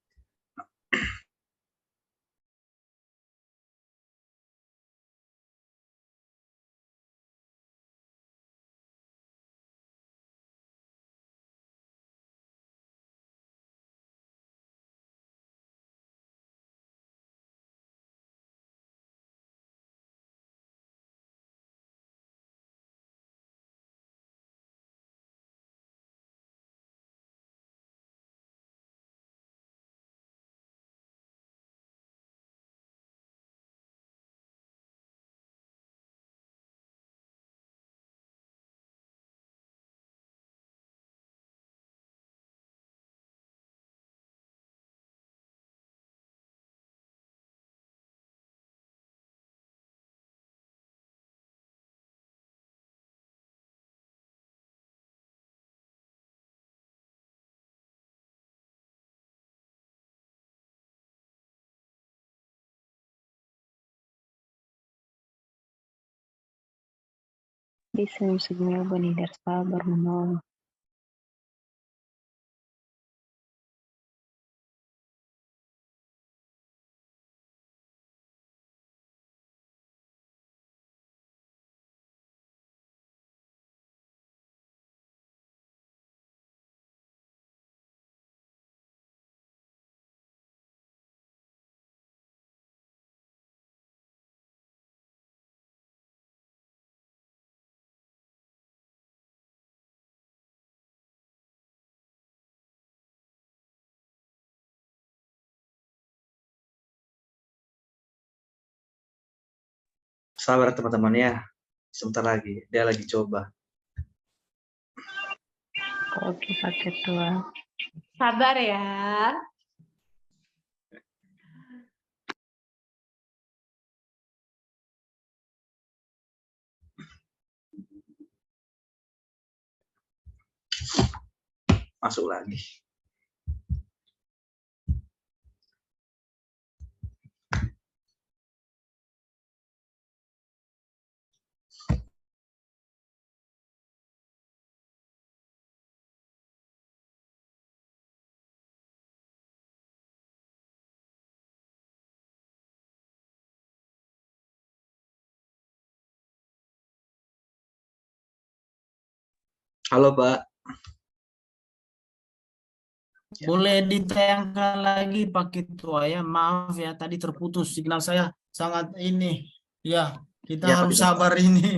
Bisa segera banidar sabar menolong. Sabar teman-teman ya. Sebentar lagi, dia lagi coba. Oke Pak Ketua. Sabar ya. Masuk lagi. Halo Pak. Boleh ditayangkan lagi Pak Ketua ya. Maaf ya, tadi terputus signal saya sangat ini. Ya, kita Ya, Pak, harus tidak, Pak. sabar ini.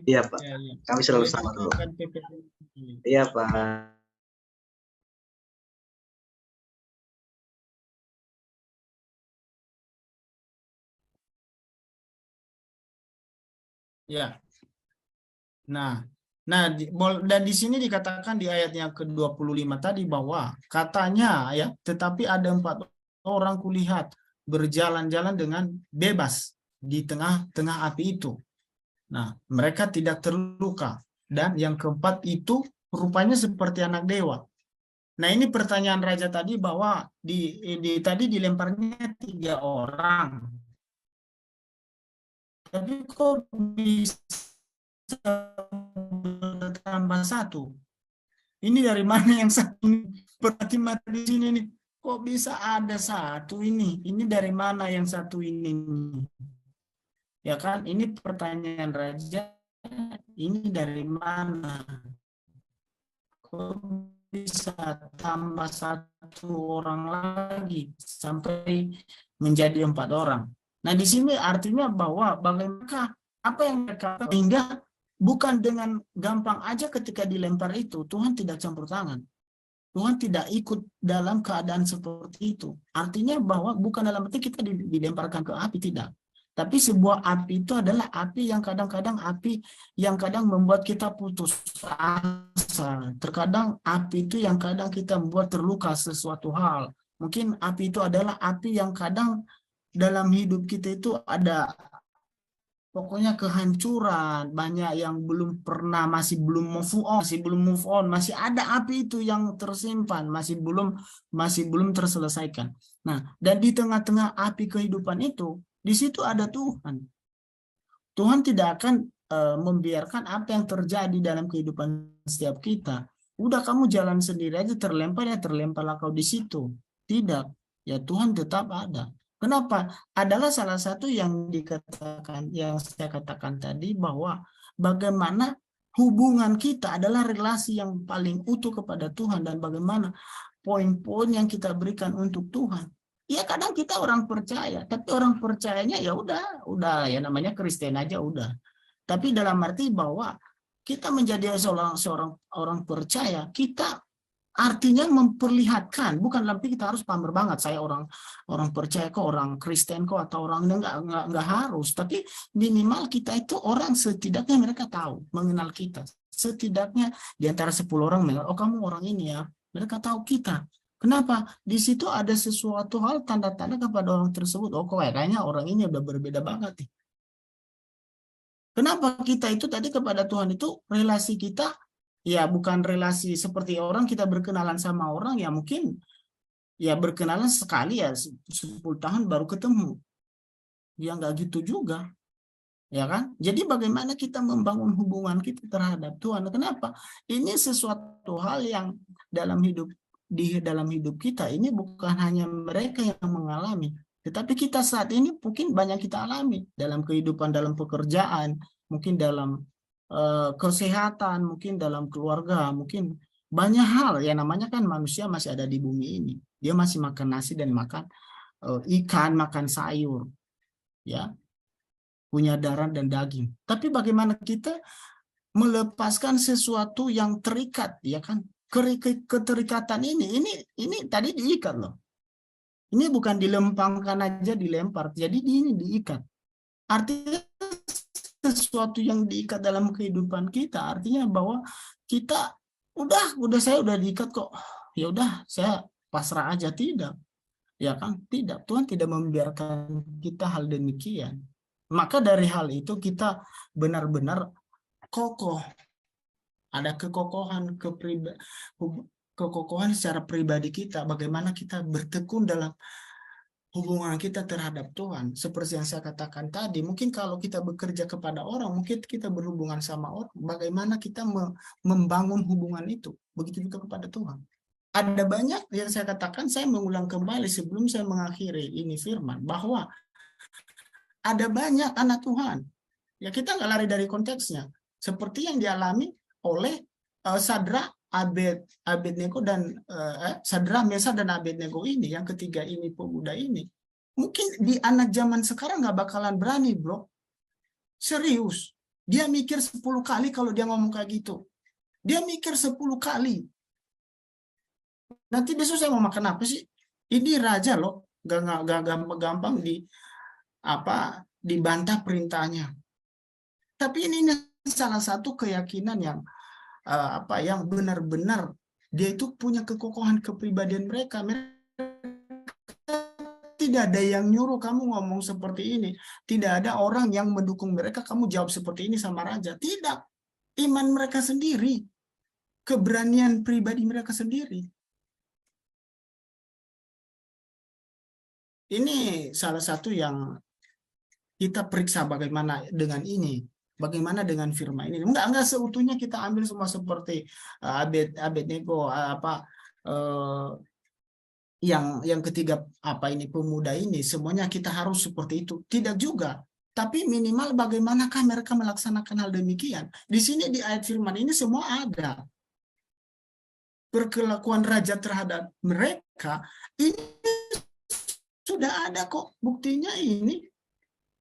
Iya Pak. Ya, ya. Kami selalu Boleh sabar dulu. ditayangkan PPT. Iya Pak. Ya. Dan di sini dikatakan di ayat yang ke-25 tadi bahwa katanya ya, tetapi ada 4 orang kulihat berjalan-jalan dengan bebas di tengah-tengah api itu. Nah, mereka tidak terluka. Dan yang keempat itu rupanya seperti anak dewa. Nah, ini pertanyaan Raja tadi bahwa tadi dilemparnya 3 orang. Tapi kok bisa bertambah 1? Ini dari mana yang satu? Berarti di sini nih, kok bisa ada satu ini? Ini dari mana yang satu ini? Ya kan, ini pertanyaan Raja. Ini dari mana? Kok bisa tambah satu orang lagi sampai menjadi 4 orang? Nah, di sini artinya bahwa bagaimana apa yang mereka hingga bukan dengan gampang aja ketika dilempar itu, Tuhan tidak campur tangan. Tuhan tidak ikut dalam keadaan seperti itu. Artinya bahwa bukan dalam arti kita dilemparkan ke api, tidak. Tapi sebuah api itu adalah api yang kadang-kadang membuat kita putus asa. Terkadang api itu yang kadang kita membuat terluka sesuatu hal. Mungkin api itu adalah api yang kadang dalam hidup kita itu ada pokoknya kehancuran, banyak yang belum pernah, masih belum move on, masih ada api itu yang tersimpan, masih belum terselesaikan. Nah, dan di tengah-tengah api kehidupan itu, di situ ada Tuhan. Tuhan tidak akan membiarkan apa yang terjadi dalam kehidupan setiap kita. Udah kamu jalan sendiri aja, terlemparlah kau di situ. Tidak, ya Tuhan tetap ada. Kenapa? Adalah salah satu yang saya katakan tadi, bahwa bagaimana hubungan kita adalah relasi yang paling utuh kepada Tuhan, dan bagaimana poin-poin yang kita berikan untuk Tuhan. Ya kadang kita orang percaya, tapi orang percayanya ya udah ya namanya Kristen aja udah. Tapi dalam arti bahwa kita menjadi seorang orang percaya, kita artinya memperlihatkan, bukan berarti kita harus pamer banget saya orang percaya kok, orang Kristen kok, atau orang enggak harus, tapi minimal kita itu orang, setidaknya mereka tahu, mengenal kita. Setidaknya di antara 10 orang, oh kamu orang ini ya, mereka tahu kita. Kenapa? Di situ ada sesuatu hal, tanda-tanda kepada orang tersebut, oh kok kayaknya orang ini udah berbeda banget nih. Kenapa kita itu tadi kepada Tuhan itu relasi kita ya bukan relasi seperti orang kita berkenalan sama orang, ya mungkin ya berkenalan sekali ya 10 tahun baru ketemu. Ya nggak gitu juga. Ya kan? Jadi bagaimana kita membangun hubungan kita terhadap Tuhan? Kenapa? Ini sesuatu hal yang dalam hidup kita ini bukan hanya mereka yang mengalami, tetapi kita saat ini mungkin banyak kita alami dalam kehidupan, dalam pekerjaan, mungkin dalam kesehatan, mungkin dalam keluarga, mungkin banyak hal. Ya namanya kan manusia masih ada di bumi ini, dia masih makan nasi dan makan ikan, makan sayur, ya, punya darah dan daging. Tapi bagaimana kita melepaskan sesuatu yang terikat, ya kan? Keterikatan ini tadi diikat loh. Ini bukan dilempangkan aja, dilempar, jadi ini diikat. Artinya sesuatu yang diikat dalam kehidupan kita, artinya bahwa kita saya udah diikat kok, ya udah saya pasrah aja, tidak, ya kan? Tidak, Tuhan tidak membiarkan kita hal demikian. Maka dari hal itu kita benar-benar kokoh, ada kekokohan secara pribadi kita, bagaimana kita bertekun dalam hubungan kita terhadap Tuhan. Seperti yang saya katakan tadi, mungkin kalau kita bekerja kepada orang, mungkin kita berhubungan sama orang, bagaimana kita membangun hubungan itu, begitu juga kepada Tuhan. Ada banyak yang saya katakan, saya mengulang kembali sebelum saya mengakhiri ini firman, bahwa ada banyak anak Tuhan. Ya kita nggak lari dari konteksnya. Seperti yang dialami oleh Sadrak, Abednego dan Sadrak, Mesah dan Abednego ini, yang ketiga ini, pemuda ini, mungkin di anak zaman sekarang nggak bakalan berani, bro. Serius, dia mikir 10 kali kalau dia ngomong kayak gitu. Dia mikir 10 kali. Nanti besok saya mau makan apa sih? Ini raja loh, gak gampang dibantah perintahnya. Tapi ini salah satu keyakinan yang yang benar-benar dia itu punya kekokohan kepribadian mereka. Tidak ada yang nyuruh kamu ngomong seperti ini. Tidak ada orang yang mendukung mereka, kamu jawab seperti ini sama raja. Tidak. Iman mereka sendiri. Keberanian pribadi mereka sendiri. Ini salah satu yang kita periksa bagaimana dengan ini. Bagaimana dengan firman ini? Enggak seutuhnya kita ambil semua seperti Abednego, yang ketiga apa ini pemuda ini semuanya kita harus seperti itu, tidak juga, tapi minimal bagaimanakah mereka melaksanakan hal demikian. Di sini di ayat firman ini semua ada perkelakuan raja terhadap mereka, ini sudah ada kok buktinya. Ini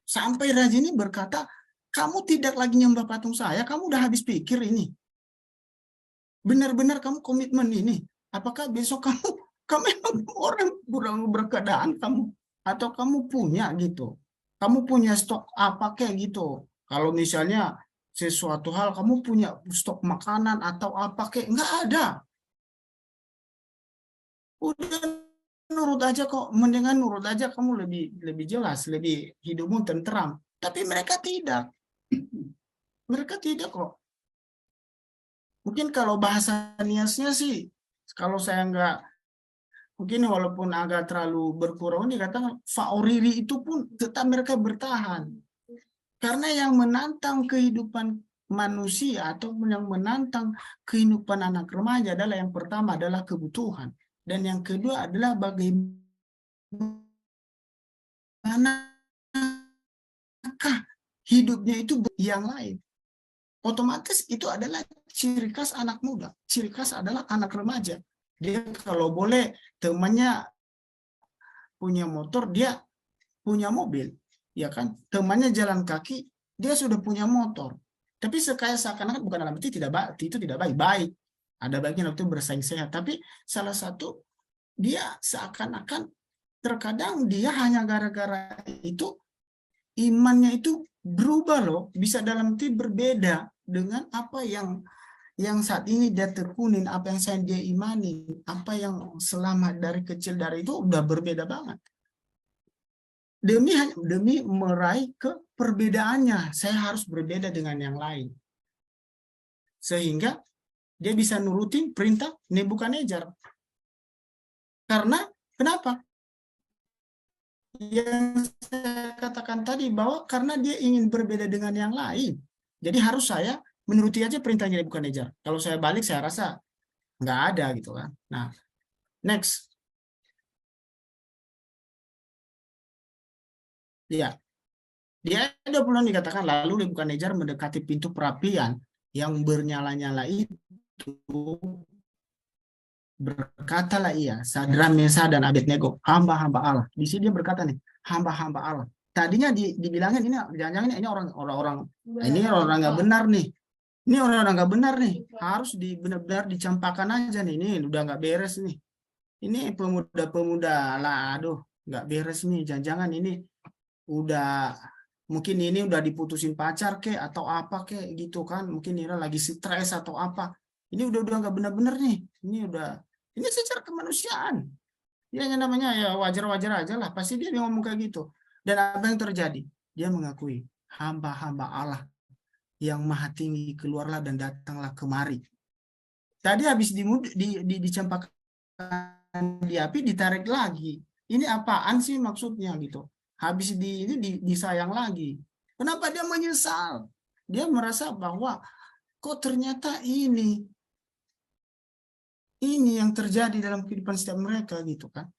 sampai raja ini berkata, kamu tidak lagi nyembah patung saya, kamu udah habis pikir ini, benar-benar kamu komitmen ini, apakah besok kamu orang kurang berkeadaan kamu, atau kamu punya gitu, kamu punya stok apa kayak gitu. Kalau misalnya sesuatu hal kamu punya stok makanan atau apa kayak, nggak ada. Udah nurut aja kok, mendingan nurut aja, kamu lebih jelas, lebih hidupmu tentram. Tapi mereka tidak, mereka tidak kok. Mungkin kalau bahasa niasnya sih, kalau saya nggak, mungkin walaupun agak terlalu berkurang, dikatakan faoriri itu pun tetap mereka bertahan. Karena yang menantang kehidupan manusia atau yang menantang kehidupan anak remaja adalah yang pertama adalah kebutuhan. Dan yang kedua adalah bagaimanakah hidupnya itu yang lain. Otomatis itu adalah ciri khas anak muda, ciri khas adalah anak remaja. Dia kalau boleh temannya punya motor, dia punya mobil, ya kan? Temannya jalan kaki, dia sudah punya motor. Tapi seakan-akan bukan dalam arti itu tidak baik. Ada baiknya waktu bersaing sehat. Tapi salah satu dia seakan-akan terkadang dia hanya gara-gara itu imannya itu berubah loh, bisa dalam arti berbeda dengan apa yang saat ini dia tekunin, apa yang dia imani, apa yang selama dari kecil dari itu udah berbeda banget. Demi meraih ke perbedaannya, saya harus berbeda dengan yang lain. Sehingga dia bisa nurutin perintah Nebukadnezar. Karena kenapa? Yang saya katakan tadi bahwa karena dia ingin berbeda dengan yang lain. Jadi harus saya menuruti aja perintahnya Nebukadnezar. Kalau saya balik, saya rasa nggak ada gitu kan. Nah, next. Ya, di ayat 20 dikatakan, lalu Nebukadnezar mendekati pintu perapian yang bernyala-nyala itu, berkatalah ia, Sadrak, Mesah, dan Abednego, hamba-hamba Allah. Di sini dia berkata nih, hamba-hamba Allah. Tadinya dibilangin ini jangan-jangan ini orang-orang nggak benar nih. Ini orang-orang nggak benar nih. Harus benar-benar dicampakkan aja nih. Ini udah nggak beres nih. Ini pemuda-pemuda lah, aduh, nggak beres nih. Jangan-jangan ini mungkin ini udah diputusin pacar kek atau apa kek gitu kan. Mungkin ini lagi stres atau apa. Ini udah nggak benar-benar nih. Ini secara kemanusiaan. Ya namanya ya wajar-wajar aja lah. Pasti dia ngomong kayak gitu. Dan apa yang terjadi? Dia mengakui hamba-hamba Allah yang maha tinggi, keluarlah dan datanglah kemari. Tadi habis dicampakkan di api, ditarik lagi. Ini apaan sih maksudnya gitu? Habis disayang lagi. Kenapa dia menyesal? Dia merasa bahwa kok ternyata ini yang terjadi dalam kehidupan setiap mereka gitu kan.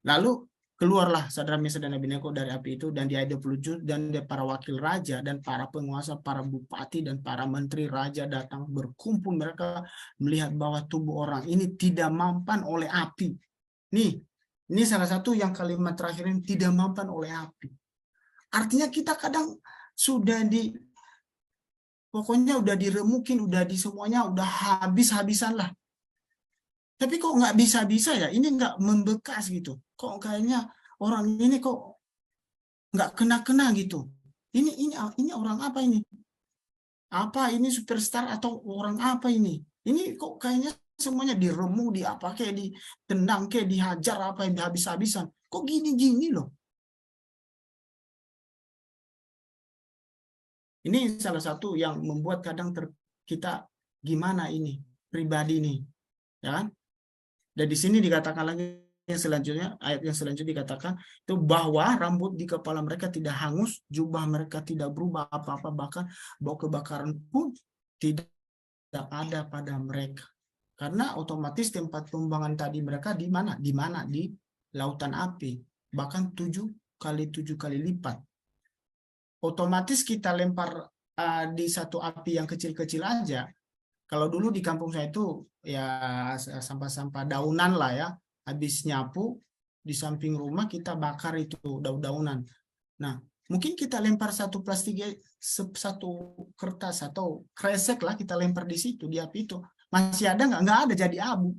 Lalu keluarlah Sadrak, Mesah, dan Abednego dari api itu, dan di ayat 27 dan para wakil raja dan para penguasa, para bupati dan para menteri raja datang berkumpul. Mereka melihat bahwa tubuh orang ini tidak mampan oleh api. Ini salah satu yang kalimat terakhir ini, tidak mampan oleh api. Artinya kita kadang sudah pokoknya udah diremukin, udah semuanya udah habis-habisan lah. Tapi kok nggak bisa-bisa ya, ini nggak membekas gitu. Kok kayaknya orang ini kok nggak kena-kena gitu. Ini orang apa ini? Apa ini superstar atau orang apa ini? Ini kok kayaknya semuanya diremu, kayak ditendang, kayak dihajar, apa yang habis-habisan. Kok gini-gini loh? Ini salah satu yang membuat kadang kita gimana ini pribadi nih, ya kan? Dan di sini dikatakan lagi yang selanjutnya, ayat yang selanjutnya dikatakan itu bahwa rambut di kepala mereka tidak hangus, jubah mereka tidak berubah apa-apa, bahkan bau kebakaran pun tidak ada pada mereka. Karena otomatis tempat pembuangan tadi mereka di mana? Di mana? Di lautan api. Bahkan 7 kali lipat. Otomatis kita lempar di satu api yang kecil-kecil aja. Kalau dulu di kampung saya itu ya sampah-sampah daunan lah ya. Habis nyapu di samping rumah kita bakar itu daun-daunan. Nah, mungkin kita lempar satu plastik, satu kertas atau kresek lah kita lempar di situ di api itu. Masih ada nggak? Nggak ada, jadi abu.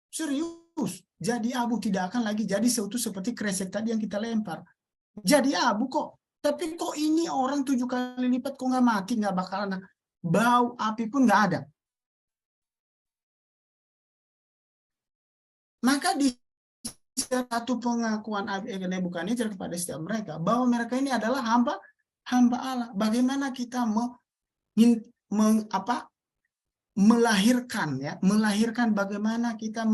Serius, jadi abu, tidak akan lagi jadi seutuh seperti kresek tadi yang kita lempar. Jadi abu kok. Tapi kok ini orang 7 kali lipat kok nggak mati, nggak bakalan. Bau api pun nggak ada. Maka di satu pengakuan Nebukadnezar kepada setiap mereka bahwa mereka ini adalah hamba Allah. Bagaimana kita melahirkan bagaimana kita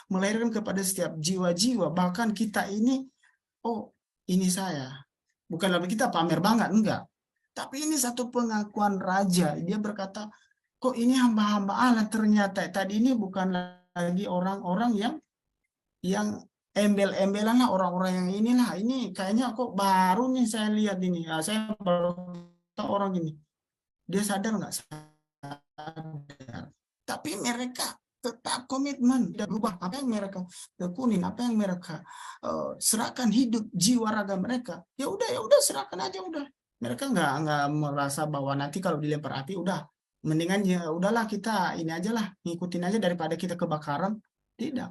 melahirkan kepada setiap jiwa-jiwa, bahkan kita ini, oh ini saya, bukan lagi kita pamer banget, enggak, tapi ini satu pengakuan raja. Dia berkata, kok ini hamba-hamba Allah, ternyata tadi ini bukan lagi orang-orang yang embel-embelan lah, orang-orang yang inilah, ini kayaknya kok baru nih saya lihat ini, saya baru tahu orang ini. Dia sadar nggak? Tapi mereka tetap komitmen dan berubah. Apa yang mereka tekunin, apa yang mereka serahkan hidup, jiwa raga mereka, ya udah serahkan aja udah. Mereka nggak merasa bahwa nanti kalau dilempar api udah mendingan ya udahlah kita ini aja lah, ngikutin aja daripada kita kebakaran. Tidak.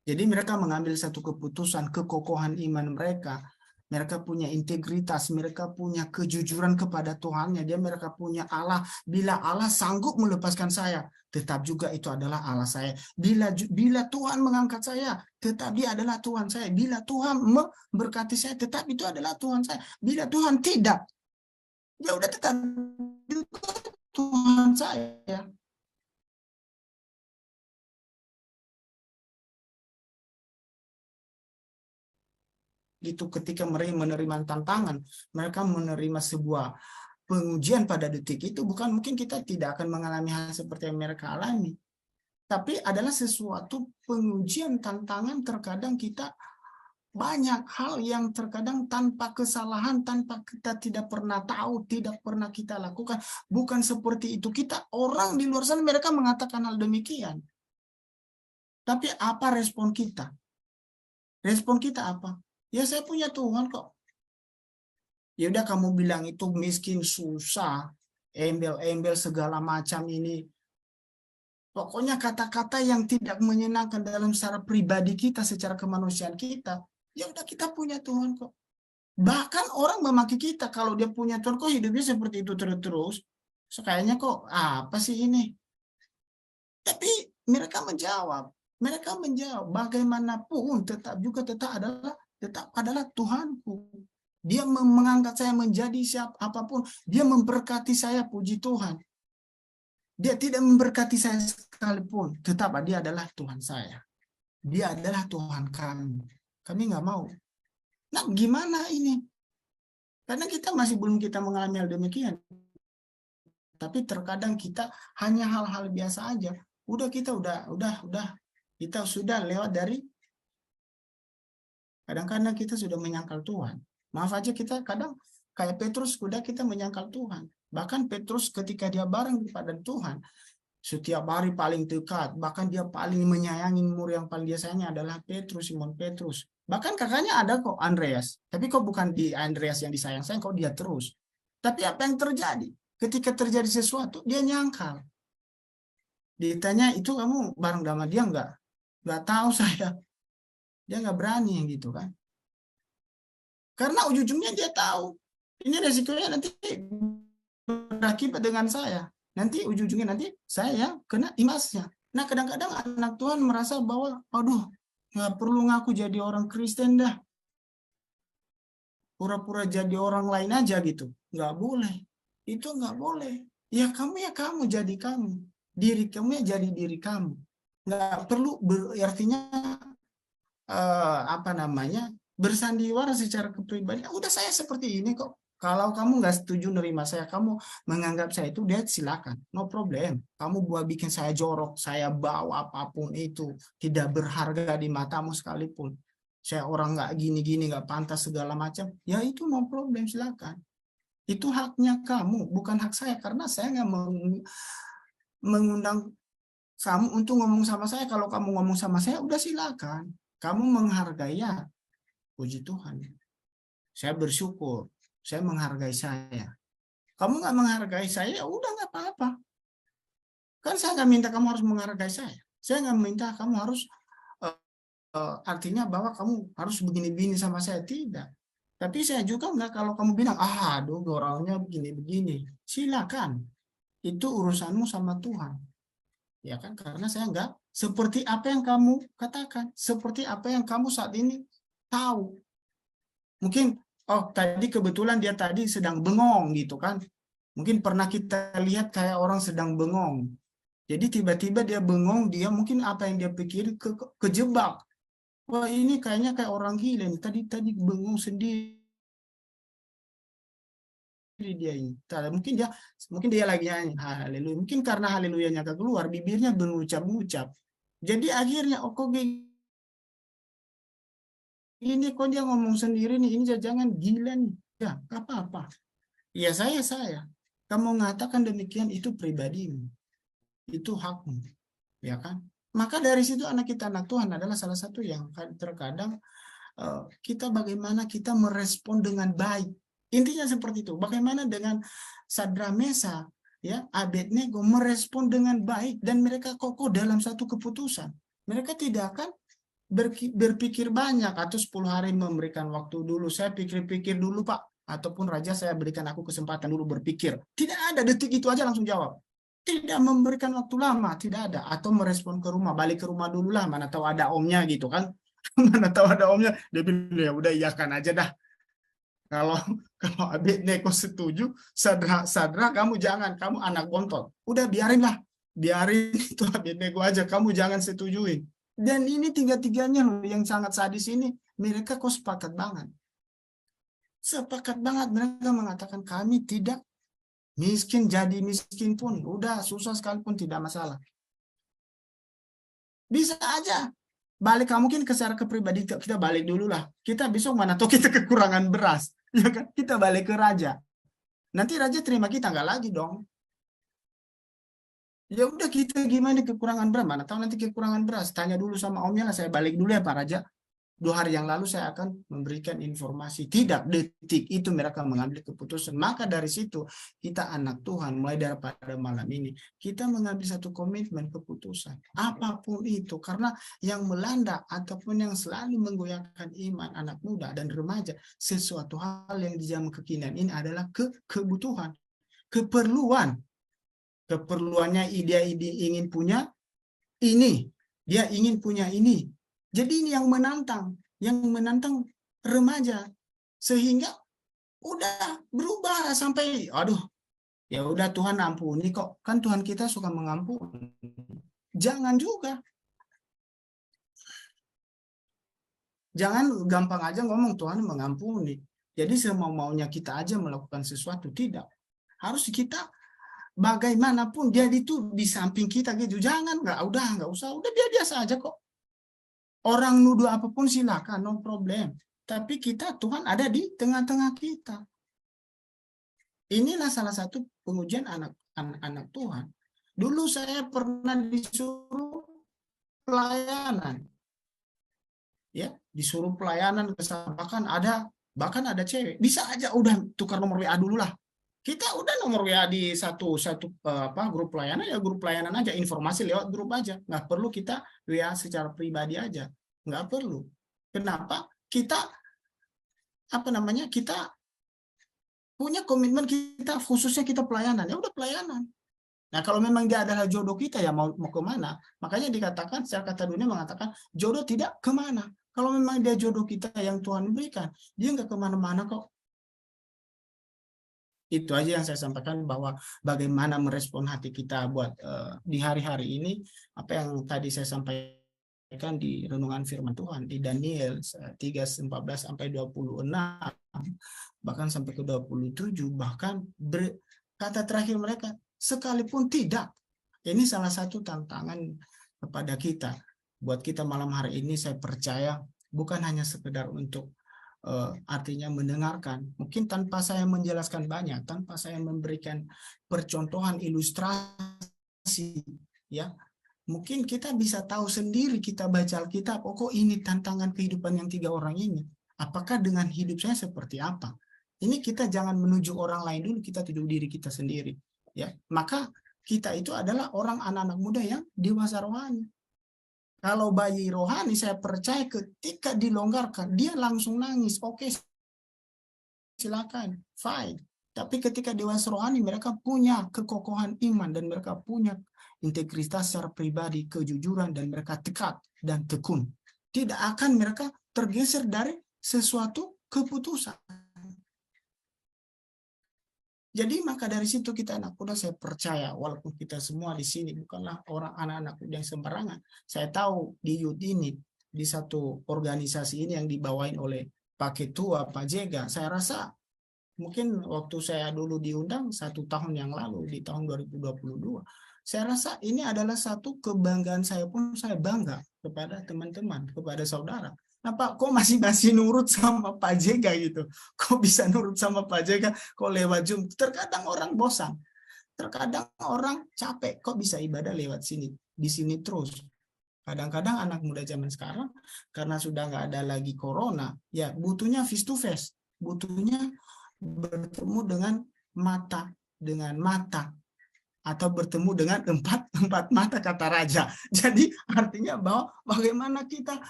Jadi mereka mengambil satu keputusan, kekokohan iman mereka. Mereka punya integritas, mereka punya kejujuran kepada Tuhannya. Mereka punya Allah. Bila Allah sanggup melepaskan saya, tetap juga itu adalah Allah saya. Bila Tuhan mengangkat saya, tetap dia adalah Tuhan saya. Bila Tuhan memberkati saya, tetap itu adalah Tuhan saya. Bila Tuhan tidak, ya udah tetap juga Tuhan saya. Gitu, ketika mereka menerima tantangan, mereka menerima sebuah pengujian pada detik itu, bukan mungkin kita tidak akan mengalami hal seperti yang mereka alami, tapi adalah sesuatu pengujian, tantangan. Terkadang kita banyak hal yang terkadang tanpa kesalahan, tanpa kita tidak pernah tahu, tidak pernah kita lakukan, bukan seperti itu. Kita orang di luar sana mereka mengatakan hal demikian, tapi apa respon kita? Respon kita apa? Ya saya punya Tuhan kok. Ya udah kamu bilang itu miskin, susah, embel-embel segala macam ini. Pokoknya kata-kata yang tidak menyenangkan dalam secara pribadi kita, secara kemanusiaan kita. Ya udah kita punya Tuhan kok. Bahkan orang memaki kita kalau dia punya Tuhan kok hidupnya seperti itu terus-terus. Kayaknya kok apa sih ini? Tapi mereka menjawab bagaimanapun tetap adalah Tuhanku. Dia mengangkat saya menjadi siapapun. Dia memberkati saya, puji Tuhan. Dia tidak memberkati saya sekalipun, tetap dia adalah Tuhan saya. Dia adalah Tuhan kami. Kami nggak mau. Nah, gimana ini? Karena kita masih belum kita mengalami hal demikian. Tapi terkadang kita hanya hal-hal biasa aja. Kita sudah lewat dari. Kadang-kadang kita sudah menyangkal Tuhan. Maaf aja kita kadang kayak Petrus, sudah kita menyangkal Tuhan. Bahkan Petrus ketika dia bareng kepada Tuhan, setiap hari paling dekat, bahkan dia paling menyayangi, murid yang paling dia sayangi adalah Simon Petrus. Bahkan kakaknya ada kok, Andreas. Tapi kok bukan di Andreas yang disayang-sayang, kok dia terus. Tapi apa yang terjadi? Ketika terjadi sesuatu, dia nyangkal. Ditanya, itu kamu bareng sama dia enggak? Enggak tahu saya. Dia nggak berani gitu kan. Karena ujung-ujungnya dia tahu. Ini resikonya nanti berakibat dengan saya. Nanti ujung-ujungnya nanti saya kena imbasnya. Nah kadang-kadang anak Tuhan merasa bahwa, aduh, nggak perlu ngaku jadi orang Kristen dah. Pura-pura jadi orang lain aja gitu. Nggak boleh. Itu nggak boleh. Ya kamu jadi kamu. Diri kamu ya jadi diri kamu. Nggak perlu artinya bersandiwara secara kepribadian. Udah saya seperti ini kok. Kalau kamu nggak setuju nerima saya, kamu menganggap saya itu dead, silakan, no problem. Kamu buat bikin saya jorok, saya bawa apapun itu, tidak berharga di matamu sekalipun. Saya orang nggak gini-gini, nggak pantas segala macam. Ya itu no problem, silakan. Itu haknya kamu, bukan hak saya. Karena saya nggak mengundang kamu untuk ngomong sama saya. Kalau kamu ngomong sama saya, udah silakan. Kamu menghargai ya, puji Tuhan. Saya bersyukur. Saya menghargai saya. Kamu nggak menghargai saya, ya udah nggak apa-apa. Kan saya nggak minta kamu harus menghargai saya. Saya nggak minta kamu harus artinya bahwa kamu harus begini-begini sama saya, tidak. Tapi saya juga nggak kalau kamu bilang, aduh orangnya begini-begini. Silakan. Itu urusanmu sama Tuhan. Ya kan, karena saya nggak seperti apa yang kamu katakan, seperti apa yang kamu saat ini tahu. Mungkin oh tadi kebetulan dia tadi sedang bengong gitu kan. Mungkin pernah kita lihat kayak orang sedang bengong. Jadi tiba-tiba dia bengong, dia mungkin apa yang dia pikir kejebak. Wah ini kayaknya kayak orang gila nih. Tadi bengong sendiri dia ini. Mungkin dia lagi nyanyi haleluya. Mungkin karena haleluyanya keluar, bibirnya berucap-ucap. Jadi akhirnya oh kok ini kok dia ngomong sendiri nih, ini jangan gila nih. Ya, gak apa-apa. Ya saya. Kamu mengatakan demikian itu pribadimu. Itu hakmu. Ya kan? Maka dari situ anak Tuhan adalah salah satu yang terkadang kita bagaimana kita merespon dengan baik. Intinya seperti itu. Bagaimana dengan Sadra Mesa, ya, Abednego merespon dengan baik dan mereka kokoh dalam satu keputusan. Mereka tidak akan berpikir banyak atau 10 hari memberikan waktu dulu. Saya pikir-pikir dulu Pak, ataupun Raja saya berikan aku kesempatan dulu berpikir. Tidak ada, detik itu aja langsung jawab. Tidak memberikan waktu lama, tidak ada. Atau merespon ke rumah, balik ke rumah dulu lah, mana tahu ada omnya gitu kan. Mana tahu ada omnya, dia bilang ya udah iyakan aja dah. Kalau Abednego setuju, Sadra kamu jangan, kamu anak bontot. Udah biarin itu Abednego aja, kamu jangan setujuin. Dan ini tiga-tiganya loh yang sangat sadis ini, mereka kok sepakat banget. Sepakat banget mereka mengatakan kami tidak miskin, jadi miskin pun, udah susah sekalipun tidak masalah. Bisa aja. Balik mungkin ke secara kepribadi kita balik dulu lah. Kita besok mana tahu kita kekurangan beras. Ya kan? Kita balik ke raja. Nanti raja terima kita nggak lagi dong. Ya udah kita gimana kekurangan beras, mana tahu nanti kekurangan beras, tanya dulu sama omnya lah, saya balik dulu ya Pak Raja, 2 hari yang lalu saya akan memberikan informasi. Tidak, detik itu mereka mengambil keputusan. Maka dari situ kita anak Tuhan mulai daripada malam ini kita mengambil satu komitmen keputusan apapun itu, karena yang melanda ataupun yang selalu menggoyahkan iman anak muda dan remaja sesuatu hal yang di zaman kekinian ini adalah kebutuhan, keperluannya. Dia ingin punya ini, dia ingin punya ini. Jadi ini yang menantang remaja, sehingga udah berubah sampai aduh ya udah Tuhan ampuni kok, kan Tuhan kita suka mengampuni. Jangan juga, jangan gampang aja ngomong Tuhan mengampuni. Jadi semau-maunya kita aja melakukan sesuatu, tidak. Harus kita bagaimanapun dia itu di samping kita gitu, jangan nggak usah, udah biasa aja kok. Orang nuduh apapun silakan, no problem. Tapi kita Tuhan ada di tengah-tengah kita. Inilah salah satu pengujian anak Tuhan. Dulu saya pernah disuruh pelayanan, ya disuruh pelayanan, bahkan ada cewek, bisa aja udah tukar nomor WA dulu lah. Kita udah nomor WA di satu grup pelayanan, ya grup pelayanan aja, informasi lewat grup aja, nggak perlu kita WA secara pribadi aja, nggak perlu. Kenapa? Kita punya komitmen, kita khususnya kita pelayanan, ya udah pelayanan. Nah kalau memang dia adalah jodoh kita, ya mau kemana? Makanya dikatakan secara kata dunia mengatakan jodoh tidak kemana. Kalau memang dia jodoh kita yang Tuhan berikan, dia nggak kemana-mana kok. Itu aja yang saya sampaikan, bahwa bagaimana merespon hati kita buat di hari-hari ini, apa yang tadi saya sampaikan sampaikan di renungan firman Tuhan di Daniel 3:14 sampai 26, bahkan sampai ke 27, bahkan kata terakhir mereka, sekalipun tidak. Ini salah satu tantangan kepada kita. Buat kita malam hari ini, saya percaya bukan hanya sekedar untuk artinya mendengarkan. Mungkin tanpa saya menjelaskan banyak, tanpa saya memberikan percontohan ilustrasi, ya, mungkin kita bisa tahu sendiri, kita baca Alkitab, oh kok ini tantangan kehidupan yang 3 orang ini. Apakah dengan hidup saya seperti apa? Ini kita jangan menuju orang lain dulu, kita tuju diri kita sendiri. Ya, maka kita itu adalah orang anak-anak muda yang dewasa rohani. Kalau bayi rohani, saya percaya ketika dilonggarkan, dia langsung nangis. Oke, silakan, fine. Tapi ketika dewasa rohani, mereka punya kekokohan iman dan mereka punya integritas secara pribadi, kejujuran, dan mereka tekad dan tekun. Tidak akan mereka tergeser dari sesuatu keputusan. Jadi maka dari situ kita anak muda, saya percaya walaupun kita semua di sini bukanlah orang anak-anak muda yang sembarangan. Saya tahu di youth ini, di satu organisasi ini yang dibawain oleh Pak Ketua, Pak Jega, saya rasa mungkin waktu saya dulu diundang 1 tahun yang lalu, di tahun 2022, saya rasa ini adalah satu kebanggaan saya pun, saya bangga kepada teman-teman, kepada saudara. Nah Pak, kok masih nurut sama Pak Jega gitu? Kok bisa nurut sama Pak Jega? Kok lewat Zoom? Terkadang orang bosan, terkadang orang capek. Kok bisa ibadah lewat sini? Di sini terus. Kadang-kadang anak muda zaman sekarang, karena sudah nggak ada lagi corona, ya butuhnya face to face, butuhnya bertemu dengan mata, atau bertemu dengan empat mata kata raja. Jadi artinya bahwa bagaimana kita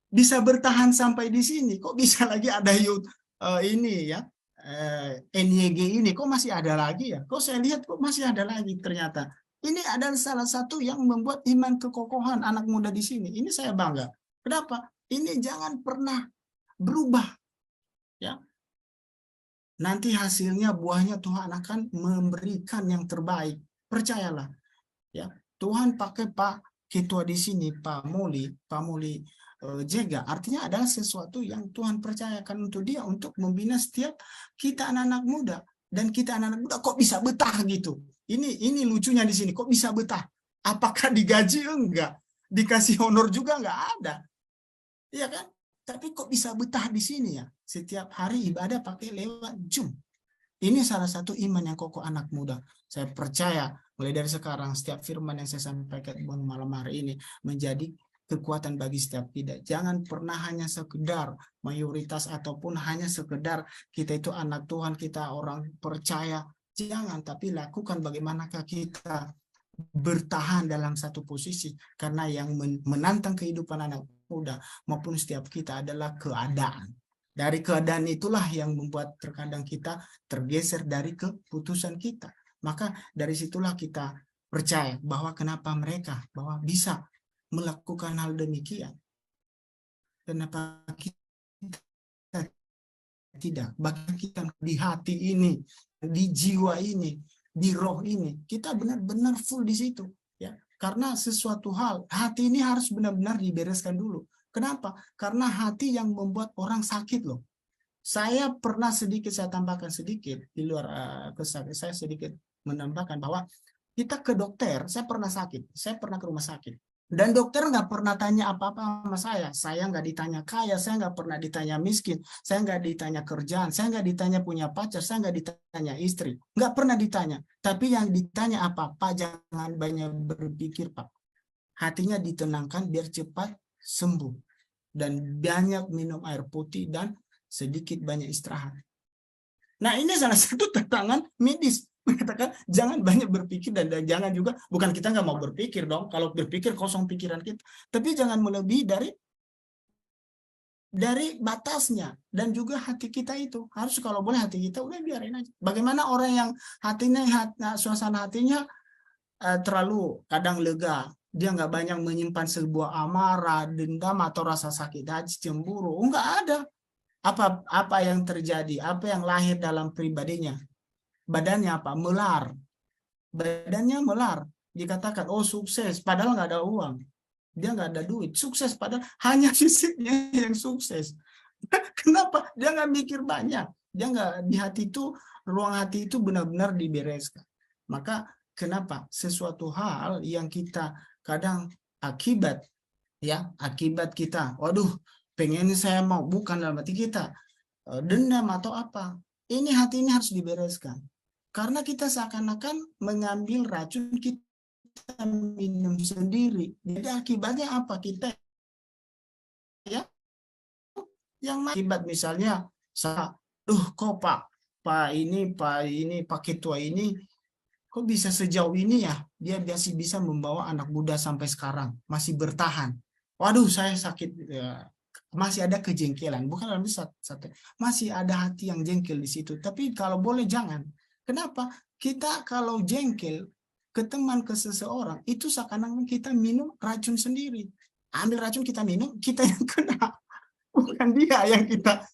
bisa bertahan sampai di sini, kok bisa lagi ada youth ini ya, NYG ini, kok masih ada lagi ya, kok saya lihat kok masih ada lagi. Ternyata ini adalah salah satu yang membuat iman kekokohan anak muda di sini. Ini saya bangga. Kenapa? Ini jangan pernah berubah, ya. Nanti hasilnya, buahnya Tuhan akan memberikan yang terbaik. Percayalah, ya. Tuhan pakai Pak Ketua di sini, Pak Moli Jega, artinya adalah sesuatu yang Tuhan percayakan untuk dia, untuk membina setiap kita anak-anak muda. Dan kita anak-anak muda kok bisa betah gitu. Ini lucunya di sini, kok bisa betah? Apakah digaji? Enggak. Dikasih honor juga enggak ada. Iya kan? Tapi kok bisa betah di sini ya? Setiap hari ibadah pakai lewat Zoom. Ini salah satu iman yang kokoh anak muda. Saya percaya mulai dari sekarang setiap firman yang saya sampaikan malam hari ini menjadi kekuatan bagi setiap kita. Jangan pernah hanya sekedar mayoritas ataupun hanya sekedar kita itu anak Tuhan, kita orang percaya. Jangan, tapi lakukan bagaimanakah kita bertahan dalam satu posisi. Karena yang menantang kehidupan anak muda maupun setiap kita adalah keadaan. Dari keadaan itulah yang membuat terkadang kita tergeser dari keputusan kita. Maka dari situlah kita percaya bahwa kenapa mereka bahwa bisa melakukan hal demikian. Kenapa kita tidak? Bagi kita di hati ini, di jiwa ini, di roh ini, kita benar-benar full di situ, ya. Karena sesuatu hal, hati ini harus benar-benar dibereskan dulu. Kenapa? Karena hati yang membuat orang sakit loh. Saya pernah sedikit, saya tambahkan sedikit di luar kesakit, saya sedikit menambahkan bahwa kita ke dokter, saya pernah sakit, saya pernah ke rumah sakit. Dan dokter nggak pernah tanya apa-apa sama saya nggak ditanya kaya, saya nggak pernah ditanya miskin, saya nggak ditanya kerjaan, saya nggak ditanya punya pacar, saya nggak ditanya istri, nggak pernah ditanya. Tapi yang ditanya apa? Pak, jangan banyak berpikir Pak. Hatinya ditenangkan biar cepat sembuh. Dan banyak minum air putih dan sedikit banyak istirahat. Nah ini salah satu tantangan medis. Mengatakan jangan banyak berpikir dan jangan juga, bukan kita nggak mau berpikir dong, kalau berpikir kosong pikiran kita, tapi jangan melebihi dari batasnya. Dan juga hati kita itu harus, kalau boleh hati kita udah biarin aja. Bagaimana orang yang suasana hatinya terlalu kadang lega, dia nggak banyak menyimpan sebuah amarah, dendam atau rasa sakit hati, cemburu, nggak ada. Apa yang terjadi, apa yang lahir dalam pribadinya? Badannya apa? Melar. Badannya melar. Dikatakan, oh sukses, padahal nggak ada uang. dia nggak ada duit, sukses padahal hanya fisiknya yang sukses. Kenapa? Dia nggak mikir banyak, dia nggak, di hati itu, ruang hati itu benar-benar dibereskan. Maka kenapa sesuatu hal yang kita kadang akibat kita, waduh, pengen saya mau, bukan dalam hati kita dendam atau apa, ini hati ini harus dibereskan. Karena kita seakan-akan mengambil racun, kita minum sendiri. Jadi akibatnya apa? Kita ya yang akibat misalnya kok Pak Ketua ini kok bisa sejauh ini ya, dia bisa membawa anak muda sampai sekarang masih bertahan. Waduh, saya sakit ya. Masih ada kejengkelan, bukan dalam satu, masih ada hati yang jengkel di situ. Tapi kalau boleh jangan. Kenapa? Kita kalau jengkel ke teman, ke seseorang, itu seakan-akan kita minum racun sendiri. Ambil racun kita minum, kita yang kena. Bukan dia yang kita,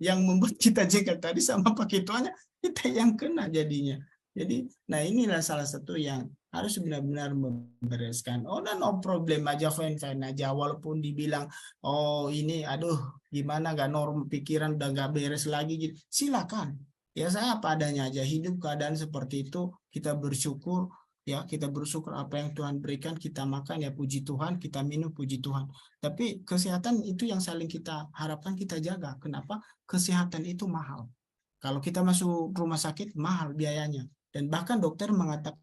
yang membuat kita jengkel tadi sama Pak Ketuanya, kita yang kena jadinya. Jadi, nah inilah salah satu yang harus benar-benar membereskan. Oh, no problem aja, fine-fine aja. Walaupun dibilang, oh ini, aduh, gimana, gak normal, pikiran udah gak beres lagi. Gitu. Silakan. Ya saya apa adanya aja. Hidup keadaan seperti itu, kita bersyukur. Ya, kita bersyukur apa yang Tuhan berikan, kita makan, ya puji Tuhan, kita minum, puji Tuhan. Tapi kesehatan itu yang saling kita harapkan kita jaga. Kenapa? Kesehatan itu mahal. Kalau kita masuk rumah sakit, mahal biayanya. Dan bahkan dokter mengatakan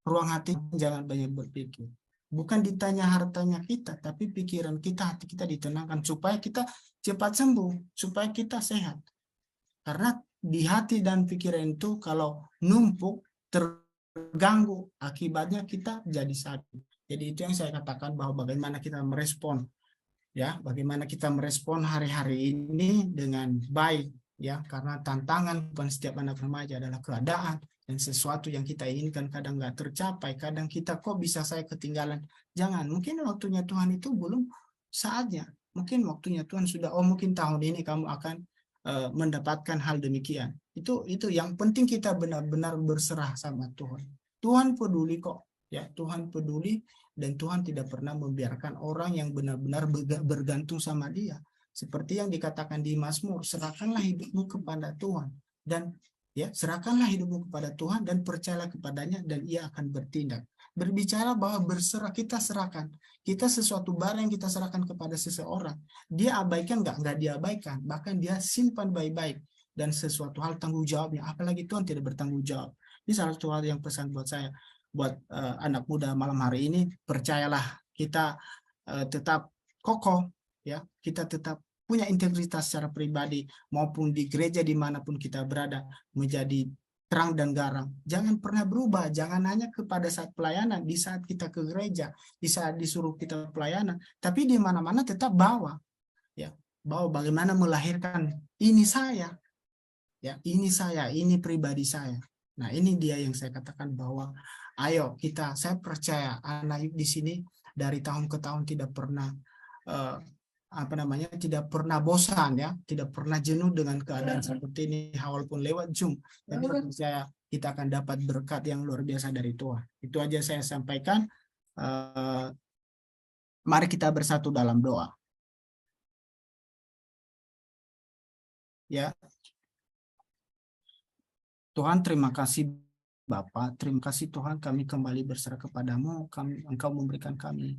ruang hati jangan banyak berpikir. Bukan ditanya hartanya kita, tapi pikiran kita, hati kita ditenangkan supaya kita cepat sembuh, supaya kita sehat. Karena di hati dan pikiran itu kalau numpuk, terganggu, akibatnya kita jadi sakit. Jadi itu yang saya katakan, bahwa bagaimana kita merespon, ya, bagaimana kita merespon hari-hari ini dengan baik. Ya, karena tantangan bukan setiap anak remaja adalah keadaan dan sesuatu yang kita inginkan kadang nggak tercapai, kadang kita kok bisa saya ketinggalan. Jangan, mungkin waktunya Tuhan itu belum saatnya, mungkin waktunya Tuhan sudah, oh mungkin tahun ini kamu akan mendapatkan hal demikian. Itu yang penting, kita benar-benar berserah sama Tuhan. Tuhan peduli kok, ya, Tuhan peduli, dan Tuhan tidak pernah membiarkan orang yang benar-benar bergantung sama Dia. Seperti yang dikatakan di Mazmur, serahkanlah hidupmu kepada Tuhan, dan ya, serahkanlah hidupmu kepada Tuhan dan percayalah kepadanya, dan Ia akan bertindak. Berbicara bahwa berserah, kita serahkan. Kita sesuatu barang yang kita serahkan kepada seseorang, dia abaikan nggak diabaikan, bahkan dia simpan baik-baik. Dan sesuatu hal tanggung jawabnya, apalagi Tuhan tidak bertanggung jawab. Ini salah satu hal yang pesan buat saya, buat anak muda malam hari ini, percayalah, kita tetap kokoh, ya, kita tetap punya integritas secara pribadi maupun di gereja dimanapun kita berada, menjadi terang dan garam. Jangan pernah berubah, jangan hanya kepada saat pelayanan, di saat kita ke gereja, di saat disuruh kita pelayanan, tapi di mana-mana tetap bawa, ya, bawa bagaimana melahirkan ini saya, ya, ini saya, ini pribadi saya. Nah, ini dia yang saya katakan bahwa ayo kita, saya percaya anak di sini dari tahun ke tahun tidak pernah tidak pernah bosan, ya, tidak pernah jenuh dengan keadaan seperti ini, walaupun lewat Zoom. Tapi percaya kita akan dapat berkat yang luar biasa dari Tuhan. Itu aja saya sampaikan. Mari kita bersatu dalam doa. Ya, Tuhan, terima kasih Bapa, terima kasih Tuhan, kami kembali berserah kepadamu. Engkau memberikan kami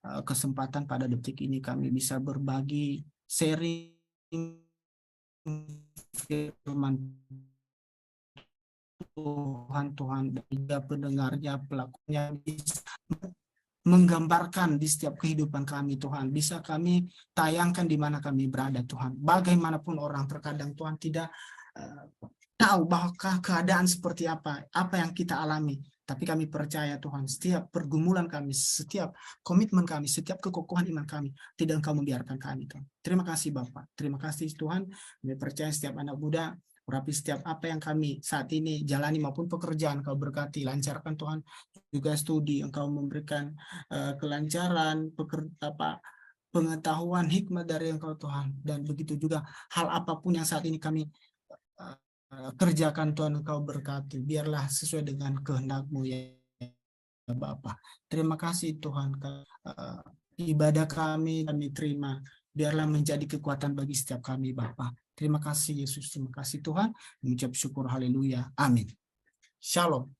kesempatan pada detik ini, kami bisa berbagi, sharing firman Tuhan, dan juga pendengarnya, pelakunya bisa menggambarkan di setiap kehidupan kami, Tuhan. Bisa kami tayangkan di mana kami berada, Tuhan. Bagaimanapun orang terkadang, Tuhan, tidak tahu bahwa keadaan seperti apa yang kita alami. Tapi kami percaya, Tuhan, setiap pergumulan kami, setiap komitmen kami, setiap kekokohan iman kami, tidak Engkau membiarkan kami, Tuhan. Terima kasih, Bapak. Terima kasih, Tuhan. Kami percaya setiap anak muda, urapi setiap apa yang kami saat ini jalani maupun pekerjaan, Engkau berkati, lancarkan, Tuhan. Juga studi, Engkau memberikan kelancaran, pengetahuan, hikmat dari Engkau, Tuhan. Dan begitu juga hal apapun yang saat ini kami kerjakan, Tuhan, Engkau berkati, biarlah sesuai dengan kehendak-Mu, ya Bapa. Terima kasih Tuhan, ibadah kami terima, biarlah menjadi kekuatan bagi setiap kami Bapa. Terima kasih Yesus, terima kasih Tuhan, mengucap syukur, haleluya, amin. Shalom.